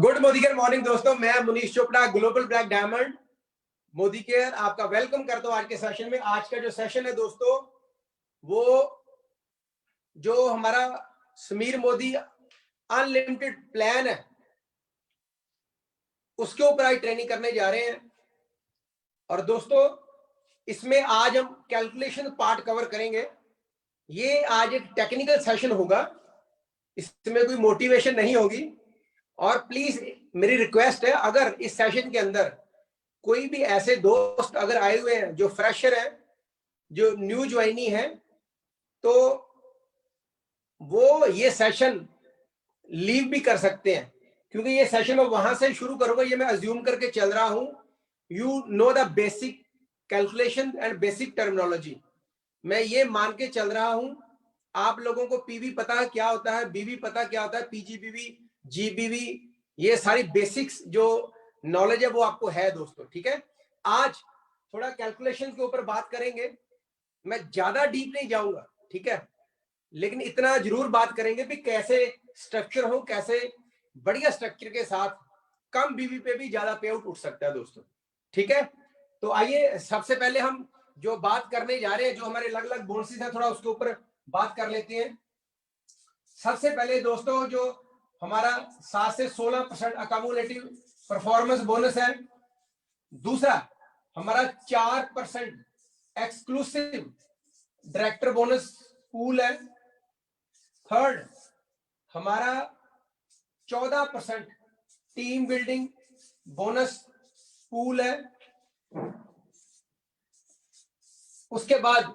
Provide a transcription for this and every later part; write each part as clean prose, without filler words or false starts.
Good Modi care morning दोस्तों, मैं Munish Chopra global black diamond Modi care आपका वेलकम करता हूं आज के सेशन में। आज का जो सेशन है दोस्तों, वो जो हमारा समीर मोदी अनलिमिटेड प्लान है उसके ऊपर आज ट्रेनिंग करने जा रहे हैं। और दोस्तों इसमें आज हम कैलकुलेशन पार्ट कवर करेंगे। ये आज एक टेक्निकल सेशन होगा, इसमें कोई मोटिवेशन नहीं होगी। और प्लीज मेरी रिक्वेस्ट है, अगर इस सेशन के अंदर कोई भी ऐसे दोस्त अगर आए हुए हैं जो फ्रेशर है, जो न्यू ज्वाइनी है, तो वो ये सेशन लीव भी कर सकते हैं, क्योंकि ये सेशन मैं वहां से शुरू करूंगा। ये मैं अज्यूम करके चल रहा हूं you know the basic calculation and basic terminology. मैं ये मान के चल रहा हूं आप लोगों को पीवी पता है क्या होता है, बीवी पता क्या होता है, पीजीबीवी, जीबीवी, ये सारी बेसिक्स जो नॉलेज है वो आपको है दोस्तों। ठीक है, आज थोड़ा कैलकुलेशन के ऊपर बात करेंगे। मैं ज्यादा डीप नहीं जाऊंगा, ठीक है, लेकिन इतना जरूर बात करेंगे कि कैसे स्ट्रक्चर हो, कैसे बढ़िया स्ट्रक्चर के साथ कम बीवी पे भी ज्यादा पे आउट उठ सकता है दोस्तों। ठीक है, तो आइए सबसे पहले हम जो बात करने जा रहे हैं, जो हमारे अलग अलग बोनसेस हैं, थोड़ा उसके ऊपर बात कर लेते हैं। सबसे पहले दोस्तों जो हमारा 7 से 16% अकामुलेटिव परफॉर्मेंस बोनस है। दूसरा हमारा 4% एक्सक्लूसिव डायरेक्टर बोनस पूल है। थर्ड हमारा 14% टीम बिल्डिंग बोनस पूल है। उसके बाद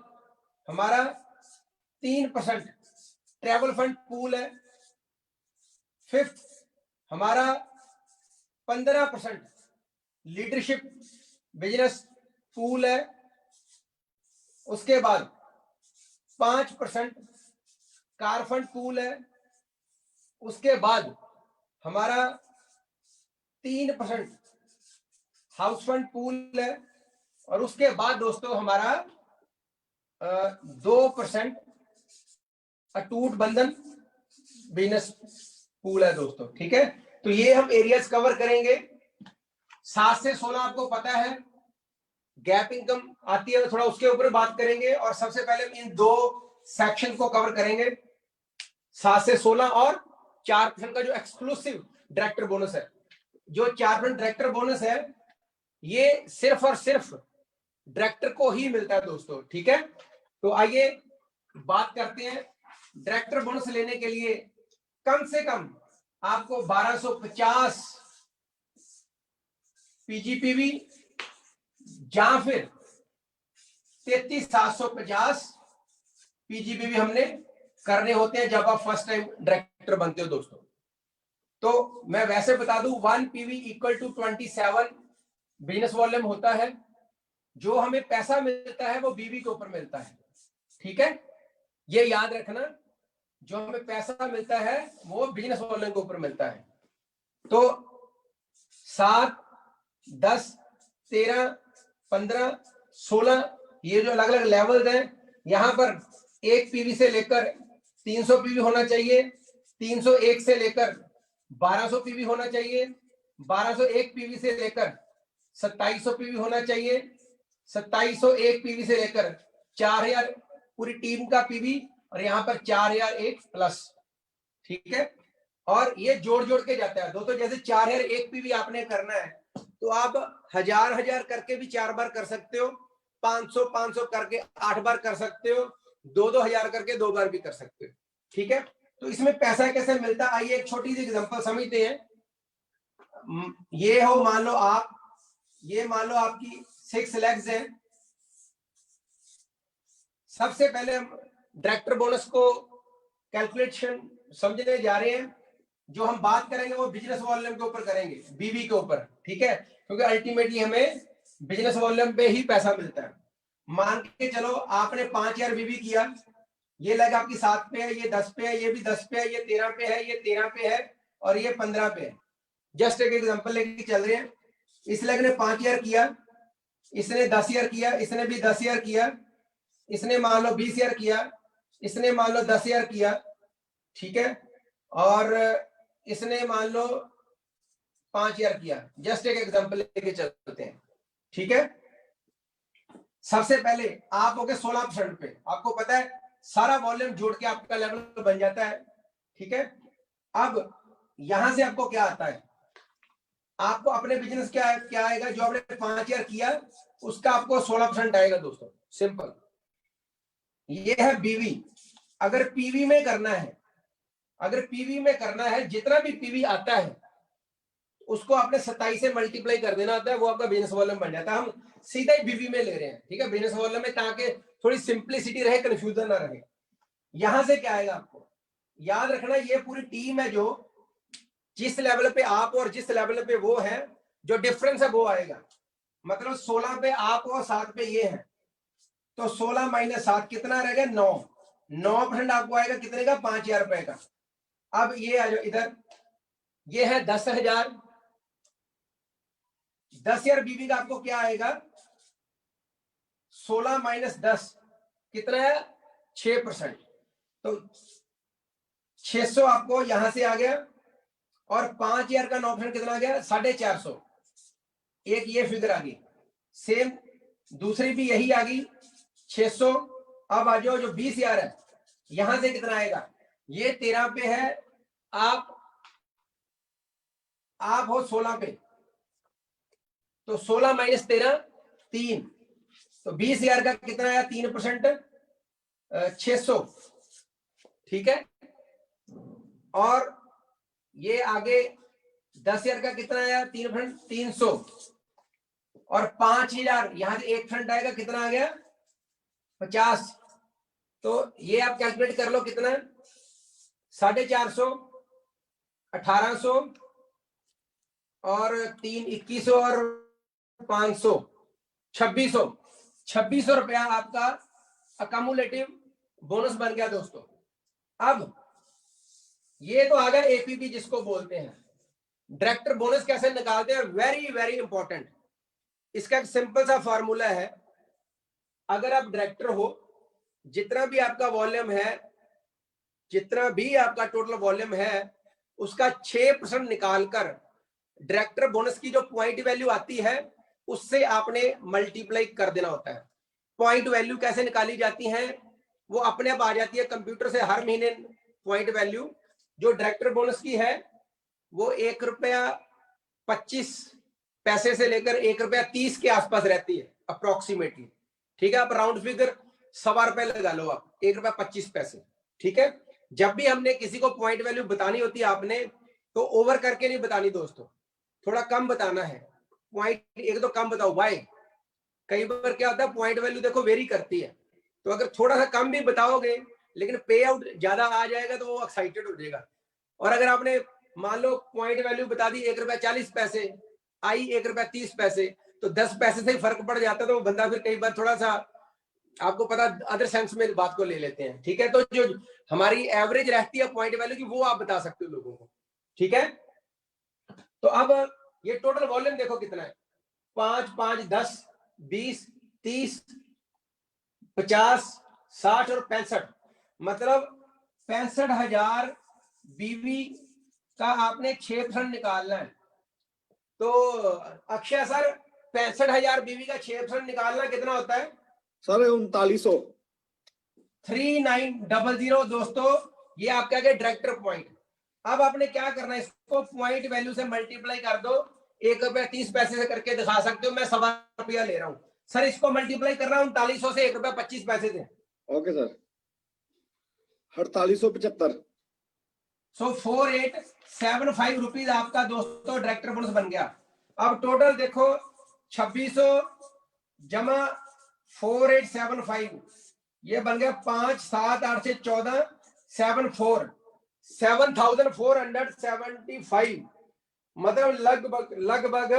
हमारा 3% ट्रैवल फंड पूल है। फिफ्थ हमारा 15% लीडरशिप बिजनेस पूल है। उसके बाद 5% कार फंड पूल है। उसके बाद हमारा 3% हाउस फंड पूल है। और उसके बाद दोस्तों हमारा 2% अटूट बंधन बिजनेस पूल है दोस्तों। ठीक है, तो ये हम एरियाज कवर करेंगे। 7 से 16 आपको पता है गैप इनकम आती है, थोड़ा उसके ऊपर बात करेंगे। और सबसे पहले इन दो सेक्शन को कवर करेंगे, 7 से 16 और 4% का जो एक्सक्लूसिव डायरेक्टर बोनस है। जो 4% डायरेक्टर बोनस है ये सिर्फ और सिर्फ डायरेक्टर को ही मिलता है दोस्तों। ठीक है, तो आइए बात करते हैं। डायरेक्टर बोनस लेने के लिए कम से कम आपको 1250 पीजीपीवी या फिर 33,750 पीजीपीवी हमने करने होते हैं जब आप फर्स्ट टाइम डायरेक्टर बनते हो दोस्तों। तो मैं वैसे बता दूं 1 PV equal to 27 business volume होता है। जो हमें पैसा मिलता है वो बीवी के ऊपर मिलता है। ठीक है, ये याद रखना, जो हमें पैसा मिलता है वो बिजनेस वॉल्यूम के ऊपर मिलता है। तो 7, 10, 13, 15, 16 ये जो अलग अलग लेवल्स हैं, यहां पर 1 पीवी से लेकर 300 पीवी होना चाहिए, 301 से लेकर 1200 पीवी होना चाहिए, 1201 पीवी से लेकर 2700 पीवी होना चाहिए, 2701 पीवी से लेकर 4000 पूरी टीम का पीवी, और यहाँ पर 4001 प्लस। ठीक है, और ये जोड़ जोड़ के जाता है दोस्तों। जैसे 4001 पीवी आपने करना है तो आप 1000 करके भी 4 बार कर सकते हो, 500 करके 8 बार कर सकते हो, 2-2 हजार करके 2 बार भी कर सकते हो। ठीक है, तो इसमें पैसा कैसे मिलता है आइए एक छोटी सी एग्जांपल समझते हैं। ये हो मान लो आप, ये मान लो आपकी 6 लेग्स है। सबसे पहले हम डायरेक्टर बोनस को कैलकुलेशन समझने जा रहे हैं। जो हम बात करेंगे वो बिजनेस वॉल्यूम के ऊपर करेंगे, बीवी के ऊपर। ठीक है, क्योंकि अल्टीमेटली हमें बिजनेस वॉल्यूम पे ही पैसा मिलता है। मान के चलो आपने 5000 बीवी किया, ये लेग आपकी 7 पे है, ये 10 पे है, ये भी 10 पे है, ये 13 पे है, ये 13 पे है, और ये 15 पे है। जस्ट एक एग्जांपल लेके चल रहे हैं। इस लेग ने 5000 किया, इसने 10,000 किया, इसने भी 10,000 किया, इसने मान लो 20,000 किया, इसने मान लो 10,000 किया। ठीक है, और इसने मान लो 5,000 किया, जस्ट एक एग्जांपल लेके चलते हैं, ठीक है। सबसे पहले आप हो गए 16% पे, आपको पता है सारा वॉल्यूम जोड़ के आपका लेवल बन जाता है, ठीक है। अब यहां से आपको क्या आता है, आपको अपने बिजनेस क्या आएगा, जो आपने 5,000 किया उसका आपको 16% आएगा दोस्तों, सिंपल। ये है बीवी। अगर पीवी में करना है, अगर पीवी में करना है, जितना भी पीवी आता है उसको आपने 27 से मल्टीप्लाई कर देना होता है, वो आपका बिजनेस वॉल्यूम बन जाता है। हम सीधा ही बीवी में ले रहे हैं, ठीक है, बिजनेस वॉल्यूम में, ताकि थोड़ी सिंप्लिसिटी रहे, कंफ्यूजन ना रहे। यहां से क्या आएगा, आपको याद रखना, ये पूरी टीम है, जो जिस लेवल पे आप और जिस लेवल पे वो है, जो डिफरेंस है वो आएगा। मतलब 16 पे आप और 7 पे ये है, तो 16 माइनस 7 कितना रहेगा, 9% आपको आएगा कितने का, 5,000 रुपए का। अब ये आ जाओ इधर, ये है 10,000, 10,000 बीवी का आपको क्या आएगा, 16 माइनस 10 कितना है, 6%, तो 600 आपको यहां से आ गया, और 5,000 का 9% कितना आ गया, 450, एक ये फिगर आ गई। सेम दूसरी भी यही आ गई, 600। अब आ जाओ जो 20,000 है, यहां से कितना आएगा, ये 13 पे है, आप हो 16 पे, तो 16 माइनस 13 3, तो 20,000 का कितना आया, 3%, 600, ठीक है। और ये आगे 10,000 का कितना आया, 3%, 300, और 5,000 यहां से 1% आएगा, कितना आ गया, 50। तो ये आप कैलकुलेट कर लो कितना, 450, 1,800 और 3, 2,100 और 500, 2,600 रुपया आपका अकम्युलेटिव बोनस बन गया दोस्तों। अब ये तो आ गया एपीबी जिसको बोलते हैं। डायरेक्टर बोनस कैसे निकालते हैं, वेरी वेरी इंपॉर्टेंट। इसका एक सिंपल सा फॉर्मूला है, अगर आप डायरेक्टर हो, जितना भी आपका वॉल्यूम है, जितना भी आपका टोटल वॉल्यूम है, उसका 6% निकालकर डायरेक्टर बोनस की जो पॉइंट वैल्यू आती है उससे आपने मल्टीप्लाई कर देना होता है। पॉइंट वैल्यू कैसे निकाली जाती है, वो अपने आप आ जाती है कंप्यूटर से, हर महीने पॉइंट वैल्यू जो डायरेक्टर बोनस की है वो ₹1.25 से लेकर ₹1.30 के आसपास रहती है अप्रोक्सीमेटली, ठीक है। आप राउंड फिगर ₹1.25 लगा लो, आप ₹1.25, ठीक है। जब भी हमने किसी को पॉइंट वैल्यू बतानी होती है आपने, तो ओवर करके नहीं बतानी दोस्तों, थोड़ा कम बताना है। पॉइंट एक तो कम बताओ, वाई कई बार क्या होता है, पॉइंट वैल्यू देखो वेरी करती है, तो अगर थोड़ा सा कम भी बताओगे लेकिन पे आउट ज्यादा आ जाएगा तो वो एक्साइटेड हो जाएगा। और अगर आपने मान लो पॉइंट वैल्यू बता दी ₹1.40, आई ₹1.30, तो 10 पैसे से ही फर्क पड़ जाता है, तो वो बंदा फिर कई बार थोड़ा सा, आपको पता, अदर सेंस में बात को ले लेते हैं, ठीक है। तो जो हमारी एवरेज रहती है पॉइंट वैल्यू की, वो आप बता सकते हो लोगों को, ठीक है। तो अब ये टोटल वॉल्यूम देखो कितना है, 5, 5, 10, 20, 30, 50, 60 और 65, मतलब 65,000 बीवी का आपने 6% निकालना है। तो अक्षय सर, 65,000 बीवी का 6% निकालना कितना होता है सर? 3900। 3900 दोस्तों, ये आपका क्या, डायरेक्टर पॉइंट। अब आपने क्या करना है, इसको पॉइंट वैल्यू से मल्टीप्लाई कर दो, ₹1.30 से करके दिखा सकते हो, मैं ₹1.25 ले रहा हूँ सर, इसको मल्टीप्लाई कर रहा हूँ 3900 से ₹1.25 से। Okay sir, 4875। सो 4875 रुपीज आपका दोस्तों डायरेक्टर बोनस बन गया। अब टोटल देखो, 2600 जमा 4875, ये बन गया 5, 7, 8 से 14, 7,475, मतलब लगभग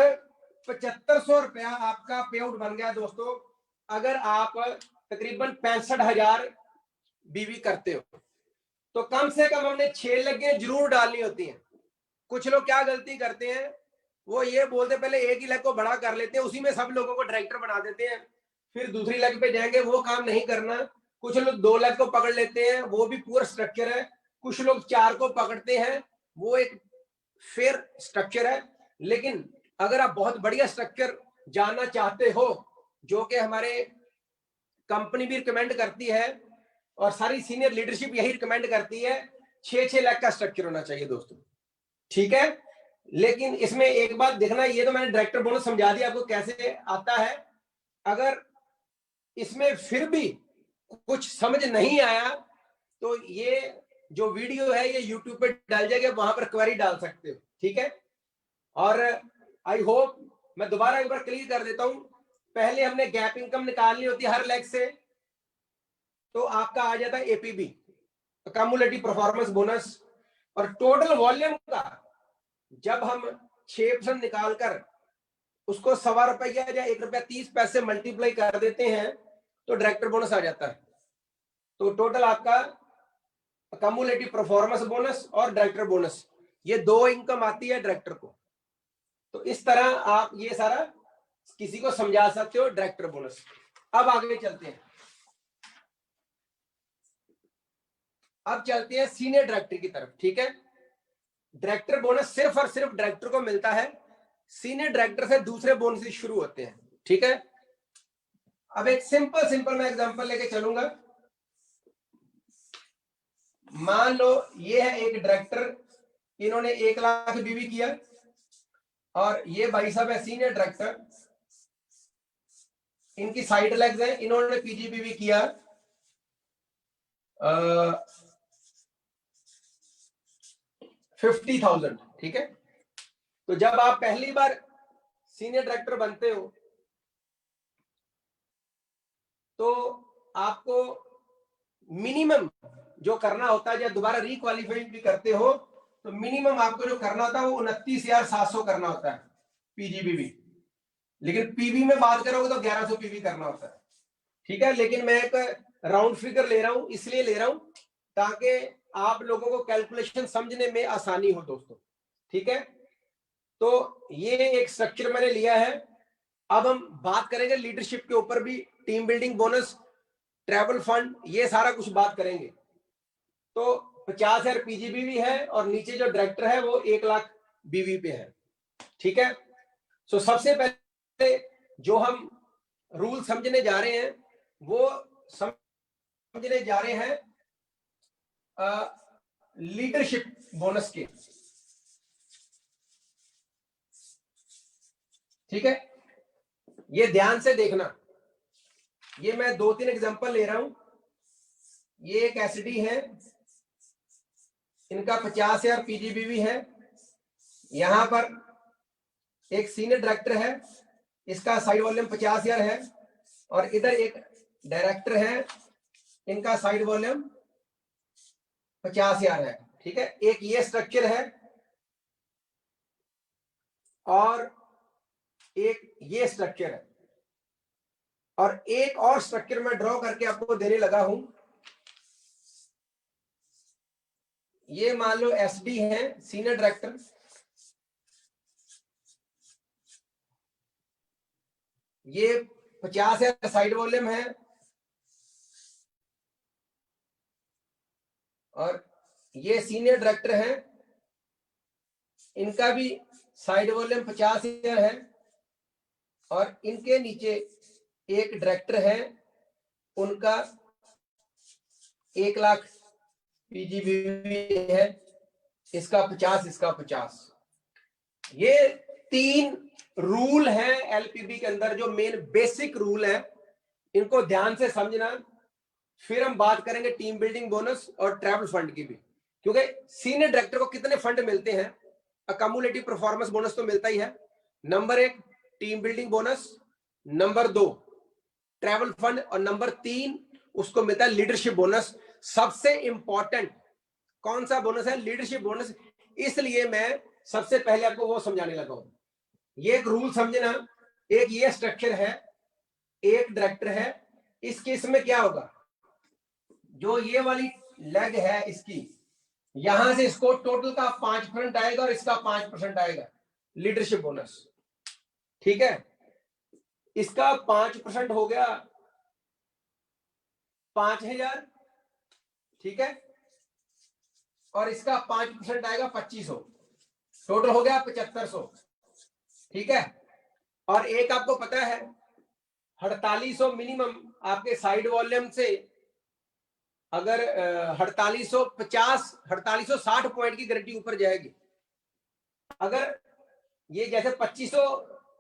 7,500 रुपया आपका पे आउट बन गया दोस्तों, अगर आप तकरीबन 65,000 बीवी करते हो। तो कम से कम हमने 6 लगे जरूर डालनी होती हैं। कुछ लोग क्या गलती करते हैं, वो ये बोलते पहले एक ही लेग को बड़ा कर लेते हैं, उसी में सब लोगों को डायरेक्टर बना देते हैं, फिर दूसरी लेग पे जाएंगे, वो काम नहीं करना। कुछ लोग 2 लेग को पकड़ लेते हैं, वो भी पूरा स्ट्रक्चर है। कुछ लोग 4 को पकड़ते हैं, वो एक फेयर स्ट्रक्चर है। लेकिन अगर आप बहुत बढ़िया स्ट्रक्चर जानना चाहते हो, जो कि हमारे कंपनी भी रिकमेंड करती है और सारी सीनियर लीडरशिप यही रिकमेंड करती है, 6-6 लाख का स्ट्रक्चर होना चाहिए दोस्तों, ठीक है। लेकिन इसमें एक बात देखना, ये तो मैंने डायरेक्टर बोनस समझा दिया आपको कैसे आता है। अगर इसमें फिर भी कुछ समझ नहीं आया तो ये जो वीडियो है ये यूट्यूब पे डाल जाएगा, वहां पर क्वेरी डाल सकते हो, ठीक है। और आई होप मैं दोबारा एक बार क्लियर कर देता हूं, पहले हमने गैप इनकम निकालनी होती है हर लेग से, तो आपका आ जाता है एपीबी, कम्युलेटिव परफॉर्मेंस बोनस, और टोटल वॉल्यूम का जब हम 6% निकालकर उसको ₹1.25 या ₹1.30 मल्टीप्लाई कर देते हैं तो डायरेक्टर बोनस आ जाता है। तो टोटल आपका कम्युलेटिव परफॉर्मेंस बोनस और डायरेक्टर बोनस, ये 2 इनकम आती है डायरेक्टर को। तो इस तरह आप ये सारा किसी को समझा सकते हो डायरेक्टर बोनस। अब आगे चलते हैं, अब चलते हैं सीनियर डायरेक्टर की तरफ, ठीक है। डायरेक्टर बोनस सिर्फ और सिर्फ डायरेक्टर को मिलता है, सीनियर डायरेक्टर से दूसरे बोनस शुरू होते हैं, ठीक है। अब एक सिंपल मैं एग्जांपल लेके चलूंगा। मान लो ये है एक डायरेक्टर, इन्होंने 1 लाख बीवी किया, और ये भाई साहब है सीनियर डायरेक्टर, इनकी साइड लेग्स है, इन्होंने पीजीबीवी किया 50,000, ठीक है। तो जब आप पहली बार सीनियर डायरेक्टर बनते हो तो आपको मिनिमम जो करना होता है, जब दोबारा रिक्वालिफाइड भी करते हो तो मिनिमम आपको जो करना होता है वो 29,700 करना होता है पीजीबीवी। लेकिन पीवी में बात करोगे तो 1100 पीवी करना होता है, ठीक है। लेकिन मैं एक राउंड फिगर ले रहा हूं, इसलिए ले रहा हूं ताकि आप लोगों को कैलकुलेशन समझने में आसानी हो दोस्तों, ठीक है। तो ये एक स्ट्रक्चर मैंने लिया है। अब हम बात करेंगे लीडरशिप के ऊपर भी, team building bonus, travel fund, ये सारा कुछ बात करेंगे। तो 50,000 पीजीबीवी है और नीचे जो डायरेक्टर है वो 1 लाख बीवी पे है, ठीक है। सो सबसे पहले जो हम रूल समझने जा रहे हैं वो समझने जा रहे हैं लीडरशिप बोनस के, ठीक है। ये ध्यान से देखना, ये मैं 2-3 एग्जांपल ले रहा हूं। ये एक एसडी है, इनका 50,000 पीजीबीवी है। यहां पर एक सीनियर डायरेक्टर है, इसका साइड वॉल्यूम 50,000 है, और इधर एक डायरेक्टर है, इनका साइड वॉल्यूम 50,000 है, ठीक है। एक ये स्ट्रक्चर है और एक ये स्ट्रक्चर है, और एक और स्ट्रक्चर मैं ड्रॉ करके आपको देने लगा हूं। ये मान लो एसडी है, सीनियर डायरेक्टर, ये 50,000 साइड वॉल्यूम है, और ये सीनियर डायरेक्टर है, इनका भी साइड वॉल्यूम 50,000 है, और इनके नीचे एक डायरेक्टर है, उनका 1 लाख पीजीबीवी है, इसका 50, इसका 50। ये 3 रूल हैं एलपीबी के अंदर, जो मेन बेसिक रूल है, इनको ध्यान से समझना। फिर हम बात करेंगे टीम बिल्डिंग बोनस और ट्रैवल फंड की भी, क्योंकि सीनियर डायरेक्टर को कितने फंड मिलते हैं। अकम्युलेटिव परफॉर्मेंस बोनस तो मिलता ही है, number 1 team building bonus, number 2 travel fund, और नंबर 3 उसको मिलता है लीडरशिप बोनस। सबसे इंपॉर्टेंट कौन सा बोनस है? Leadership bonus. इसलिए मैं सबसे पहले आपको वो समझाने लगा हूं। ये एक रूल समझना, एक ये स्ट्रक्चर है, एक डायरेक्टर है। इस केस में क्या होगा, जो ये वाली लेग है इसकी, यहां से इसको टोटल का 5% आएगा और इसका 5% आएगा लीडरशिप बोनस, ठीक है। इसका 5% हो गया 5,000, ठीक है, और इसका 5% आएगा 2,500, टोटल हो गया 7,500। ठीक है। और एक आपको पता है 4800 मिनिमम आपके साइड वॉल्यूम से अगर 4850 4860 पॉइंट की गारंटी ऊपर जाएगी, अगर ये जैसे 2500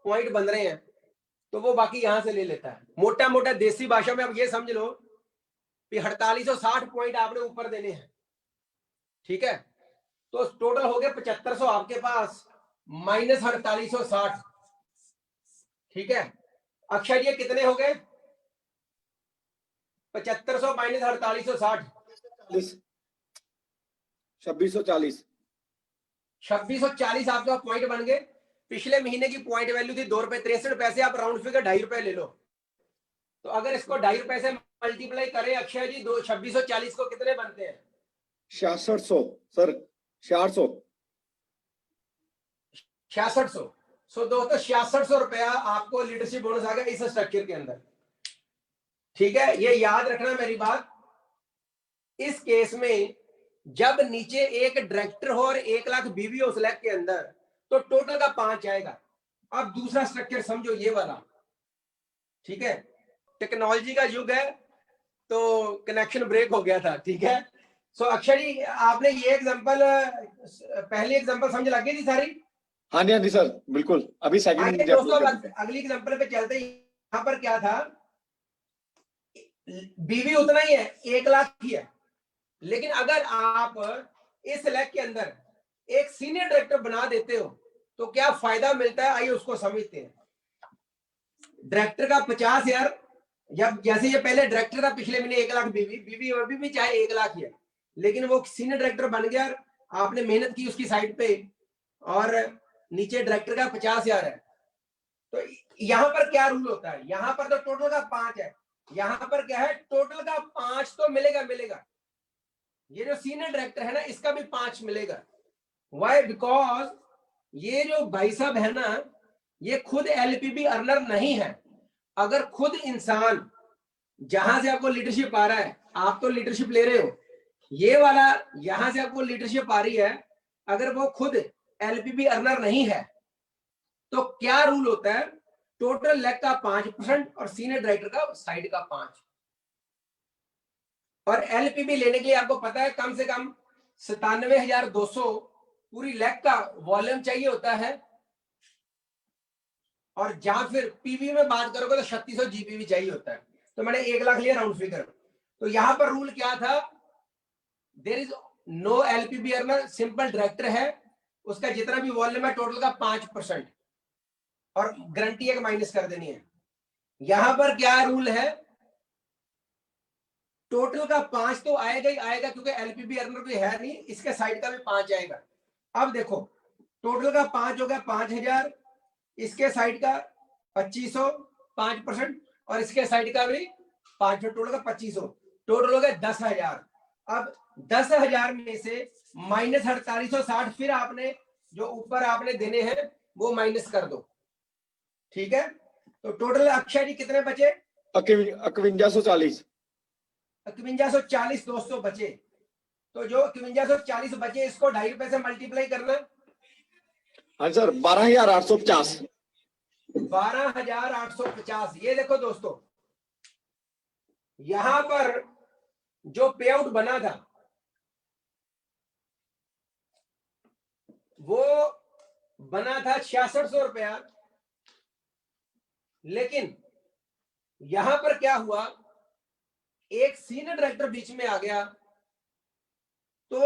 पॉइंट बन रहे हैं तो वो बाकी यहां से ले लेता है। मोटा मोटा देसी भाषा में आप ये समझ लो कि 4860 पॉइंट आपने ऊपर देने हैं, ठीक है। तो टोटल हो गए 7500 आपके पास माइनस 4860, ठीक है। अक्षर ये कितने हो गए? 7500 माइनस 4860, 2640। 2640 आपका पॉइंट बन गए। पिछले महीने की पॉइंट वैल्यू थी ₹2.63, आप राउंड फिगर ₹2.5 ले लो। तो अगर इसको ₹2.5 से मल्टीप्लाई करें अक्षय जी, 2640 को कितने बनते हैं? 6600 सर, 400। 6600। सो दोस्तों 6600 रुपया आपको लीडरशिप बोनस आ गया इस स्ट्रक्चर के अंदर, ठीक है। ये याद रखना मेरी बात। इस केस में जब नीचे एक डायरेक्टर हो और 1 लाख बीवी हो सिलेक्ट के अंदर, तो टोटल का 5 आएगा। अब दूसरा स्ट्रक्चर समझो ये वाला, ठीक है। टेक्नोलॉजी का युग है तो कनेक्शन ब्रेक हो गया था, ठीक है। सो अक्षय जी आपने ये एग्जांपल, पहली एग्जांपल समझ लग गई थी सारी? हाँ जी, हाँ जी सर, बिल्कुल। अभी सेकंड आगे दोस्तों अगली एग्जांपल पे चलते हैं। यहाँ पर क्या था, बीवी उतना ही है, 1 लाख ही है, लेकिन अगर आप इस सिलेक्ट के अंदर एक सीनियर डायरेक्टर बना देते हो तो क्या फायदा मिलता है, आइए उसको समझते हैं। डायरेक्टर का 50,000, जब जैसे ये पहले डायरेक्टर था पिछले महीने 1 लाख बीवी, बीवी अभी भी चाहे 1 लाख ही है, लेकिन वो सीनियर डायरेक्टर बन गया, आपने मेहनत की उसकी साइड पे और नीचे डायरेक्टर का 50,000 है। तो यहां पर क्या रूल होता है, यहां पर तो टोटल का 5 है, यहां पर क्या है, टोटल का 5 तो मिलेगा मिलेगा। ये जो सीनियर डायरेक्टर है ना, इसका भी 5 मिलेगा। वाई? बिकॉज ये जो भाई साहब है ना, ये खुद एलपीबी अर्नर नहीं है। अगर खुद इंसान जहां से आपको लीडरशिप आ रहा है, आप तो लीडरशिप ले रहे हो, ये वाला यहां से आपको लीडरशिप आ रही है, अगर वो खुद एलपीबी अर्नर नहीं है तो क्या रूल होता है, टोटल लेग का 5% और सीनियर डायरेक्टर का साइड का 5। और एलपीबी लेने के लिए आपको पता है कम से कम 97,200 पूरी लेग का वॉल्यूम चाहिए होता है, और जहां फिर पीवी में बात करोगे तो 3600 जीपीवी चाहिए होता है। तो मैंने 1 लाख लिया राउंड फिगर। तो यहां पर रूल क्या था, there is no LPB earner, simple director है, उसका जितना भी वॉल्यूम है टोटल का 5% और गारंटी एक माइनस कर देनी है। यहां पर क्या रूल है, टोटल का 5 तो आएगा ही आएगा, क्योंकि एलपीबी अर्नर कोई है नहीं, इसके साइड का भी 5 आएगा। अब देखो टोटल का 5 हो गया 5,000, इसके साइड का 2500 5%, और इसके साइड का भी 5, टोटल का 2500, टोटल हो गया 10,000। अब 10,000 में से माइनस 4860 फिर आपने जो ऊपर आपने देने हैं वो माइनस कर दो, ठीक है। तो टोटल अक्षय जी कितने बचे? 5140। 5140 दोस्तों बचे। तो जो 5140 बचे इसको ₹2.5 से मल्टीप्लाई करना। हाँ सर, 12,850। 12,850। ये देखो दोस्तों, यहां पर जो पे आउट बना था वो बना था 6600 रुपया, लेकिन यहां पर क्या हुआ, एक सीनियर डायरेक्टर बीच में आ गया तो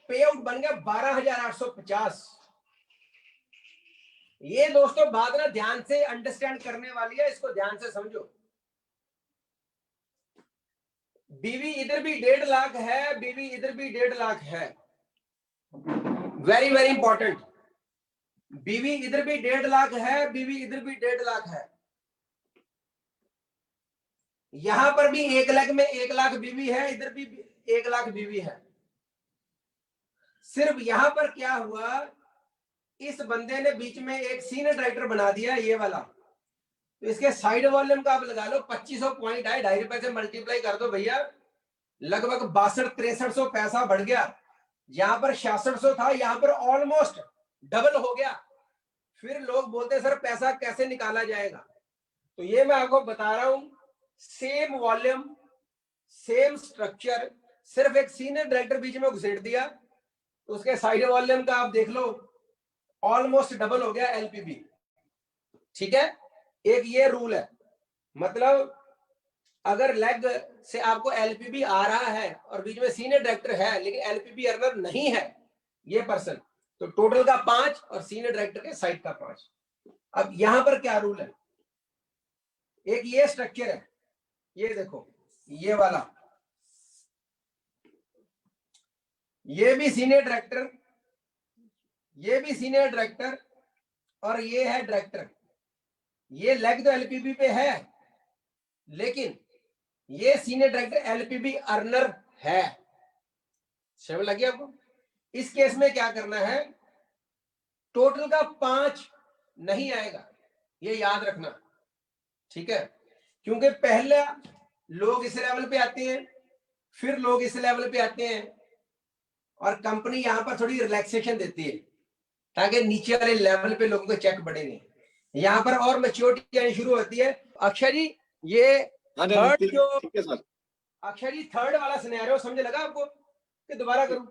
पे आउट बन गया 12,850। ये दोस्तों बात ना ध्यान से अंडरस्टैंड करने वाली है, इसको ध्यान से समझो। बीवी इधर भी 1.5 लाख है, बीवी इधर भी 1.5 लाख है, वेरी वेरी इंपॉर्टेंट। बीवी इधर भी 1.5 लाख है, बीवी इधर भी 1.5 लाख है, यहां पर भी 1 लाख में 1 लाख बीवी है, इधर भी 1 लाख बीवी है। सिर्फ यहां पर क्या हुआ, इस बंदे ने बीच में एक सीनियर डायरेक्टर बना दिया ये वाला, तो इसके साइड वॉल्यूम का आप लगा लो 2500 पॉइंट आए, ₹2.5 से मल्टीप्लाई कर दो भैया, लगभग 62-6300 पैसा बढ़ गया। यहां पर 6600 था, यहां पर ऑलमोस्ट डबल हो गया। फिर लोग बोलते हैं सर पैसा कैसे निकाला जाएगा, तो ये मैं आपको बता रहा हूं, सेम वॉल्यूम सेम स्ट्रक्चर, सिर्फ एक सीनियर डायरेक्टर बीच में घुसेड़ दिया तो उसके साइड वॉल्यूम का आप देख लो ऑलमोस्ट डबल हो गया एलपीबी। ठीक है, एक ये रूल है, मतलब अगर लेग से आपको एलपीबी आ रहा है और बीच में सीनियर डायरेक्टर है लेकिन एलपीबी अर्नर नहीं है ये पर्सन, तो टोटल का 5 और सीनियर डायरेक्टर के साइड का 5। अब यहां पर क्या रूल है, एक ये स्ट्रक्चर है, ये देखो ये वाला, ये भी सीनियर डायरेक्टर, ये भी सीनियर डायरेक्टर और ये है डायरेक्टर। ये लेग तो एलपीबी पे है लेकिन ये सीनियर डायरेक्टर एलपीबी अर्नर है। समझ लगी आपको? इस केस में क्या करना है, टोटल का 5 नहीं आएगा, ये याद रखना। ठीक है, क्योंकि पहले लोग इस लेवल पे आते हैं फिर लोग इस लेवल पे आते हैं और कंपनी यहां पर थोड़ी रिलैक्सेशन देती है ताकि नीचे वाले लेवल पे लोगों के चेक बढ़ेंगे, यहाँ पर और मैच्योरिटी आनी शुरू होती है। अक्षय जी ये थर्ड जो, ठीक है सर, अक्षय जी थर्ड वाला सिनेरियो समझ लगा आपको कि दोबारा करूं?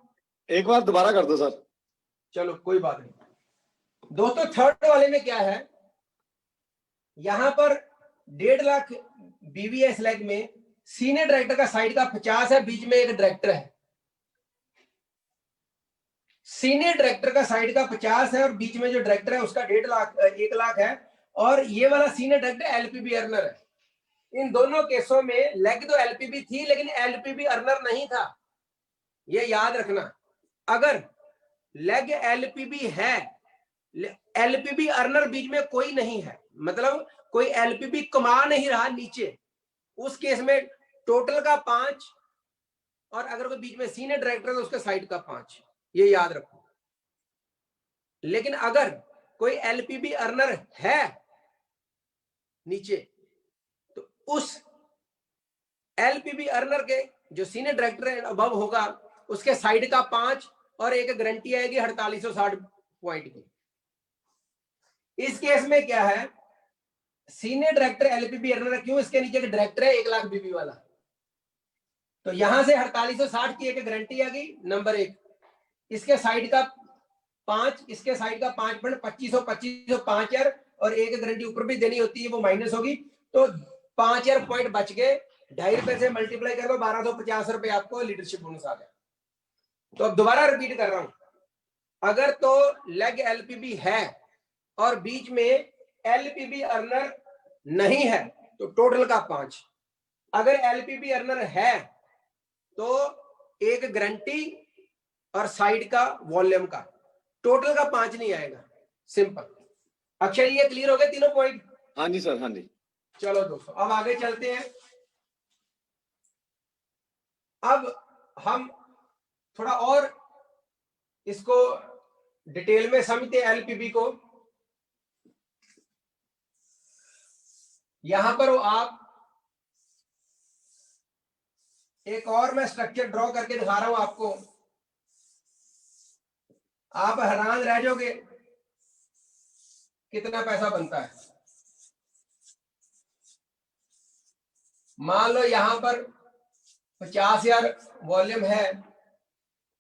एक बार दोबारा कर दो सर। चलो कोई बात नहीं दोस्तों, थर्ड वाले में क्या है, यहां पर 1.5 लाख बीवीएस लेग में सीनियर डायरेक्टर का साइड का 50 है, बीच में एक डायरेक्टर है। सीनियर डायरेक्टर का साइड का 50 है और बीच में जो डायरेक्टर है उसका 1.5 लाख है, और ये वाला सीनियर डायरेक्टर एलपीबी अर्नर है। इन दोनों केसों में लेग तो एलपीबी थी लेकिन एलपीबी अर्नर नहीं था, ये याद रखना। अगर लेग एलपीबी है, एलपीबी अर्नर बीच में कोई नहीं है, मतलब कोई एलपीबी कमा नहीं रहा नीचे, उस केस में टोटल का 5 और अगर कोई बीच में सीनियर डायरेक्टर है तो उसके साइड का 5, ये याद रखो। लेकिन अगर कोई एलपीबी अर्नर है नीचे तो उस एलपीबी अर्नर के जो सीनियर डायरेक्टर अबव होगा उसके साइड का 5 और एक गारंटी आएगी 4860 पॉइंट की। इस केस में क्या है, सीनियर डायरेक्टर एलपीबी अर्नर क्यों, इसके नीचे एक डायरेक्टर है 1 लाख बीबी वाला, तो यहां से 4860 की एक गारंटी आ गई नंबर 1, इसके साइड का 5, इसके साइड का 5 पॉइंट 2500 5000 और एक गारंटी ऊपर भी देनी होती है वो माइनस होगी, तो 5000 पॉइंट बच गए। 2.5 रुपए से मल्टीप्लाई कर दो 1250 रुपए आपको लीडरशिप बोनस आ गया। तो अब दोबारा रिपीट कर रहा हूं, अगर तो लेग एलपीबी है और बीच में एलपीबी अर्नर नहीं है तो टोटल का 5, अगर एलपीबी अर्नर है तो एक गारंटी और साइड का वॉल्यूम का, टोटल का 5 नहीं आएगा, सिंपल। अक्षय ये क्लियर हो गए तीनों पॉइंट? हाँ जी सर, हाँ जी। चलो दोस्तों अब आगे चलते हैं। अब हम थोड़ा और इसको डिटेल में समझते हैं एलपीबी को। यहां पर आप एक और मैं स्ट्रक्चर ड्रॉ करके दिखा रहा हूं आपको, आप हैरान रह जाओगे कितना पैसा बनता है। मान लो यहां पर 50,000 वॉल्यूम है,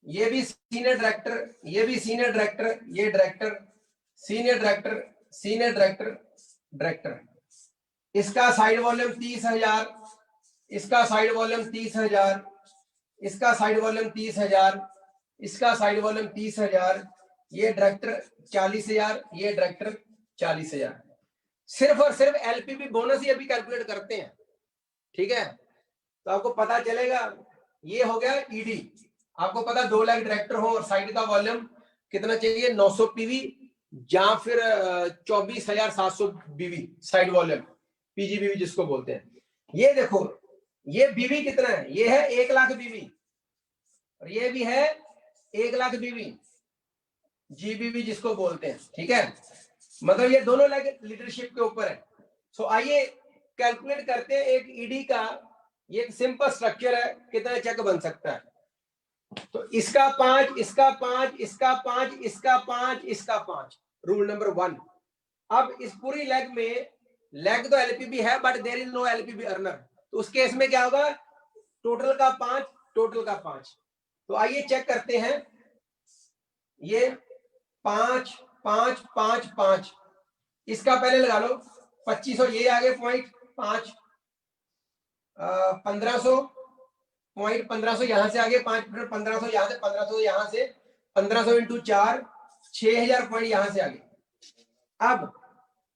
ये भी सीनियर डायरेक्टर, ये भी सीनियर डायरेक्टर, ये director, senior director, senior director, director, इसका साइड वॉल्यूम 30,000, इसका साइड वॉल्यूम 30,000, इसका साइड वॉल्यूम 30,000, इसका साइड वॉल्यूम 30,000, ये डायरेक्टर 40,000, ये डायरेक्टर 40,000। सिर्फ और सिर्फ एलपीबी बोनस ही अभी कैलकुलेट करते हैं, ठीक है? तो आपको पता चलेगा ये हो गया ईडी। आपको पता 2 लाख डायरेक्टर हो और साइड का वॉल्यूम कितना चाहिए, 900 पीवी या फिर 24,700 बीवी साइड वॉल्यूम, पीजीबीवी जिसको बोलते हैं। ये देखो ये बीवी कितना है, ये है 1 लाख बीवी और ये भी है 1 लाख बीवी, जीबीवी जिसको बोलते हैं, ठीक है? मतलब ये दोनों लीडरशिप के ऊपर है। सो आइए कैलकुलेट करते हैं एक ईडी का, ये एक सिंपल स्ट्रक्चर है, कितना चेक बन सकता है। तो इसका 5, इसका 5, इसका 5, इसका 5, इसका 5, रूल नंबर 1। अब इस पूरी लेग में, लेग तो एलपीबी है but there is no LPB earner, तो उस केस में क्या होगा, टोटल का 5, टोटल का 5। तो आइए चेक करते हैं, ये 5 5 5 5, इसका पहले लगा लो 2500, ये आगे पॉइंट 5, 1500 पॉइंट, 1500 यहां से आगे 5, 1500 यहां से, 1500 यहां से, 1500 इंटू 4, 6000 पॉइंट यहां से आगे। अब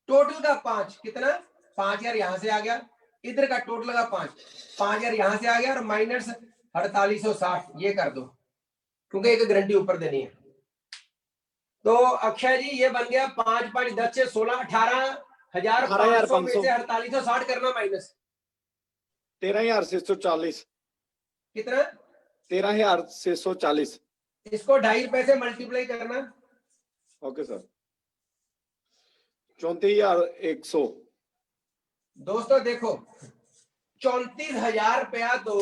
टोटल का 5 कितना, 5000 यहां से आ गया, इधर का टोटल का 5, 5000 यहां से आ गया, और माइनस 4860 ये कर दो, क्योंकि एक गारंटी ऊपर देनी है। तो अक्षय जी ये बन गया 5 5 10 से 16, 18,500 में से 4860 करना माइनस 13,640। कितना, 13,640। इसको 2.5 से मल्टीप्लाई करना। Okay sir. 34,100। दोस्तों देखो 34,000 रुपया तो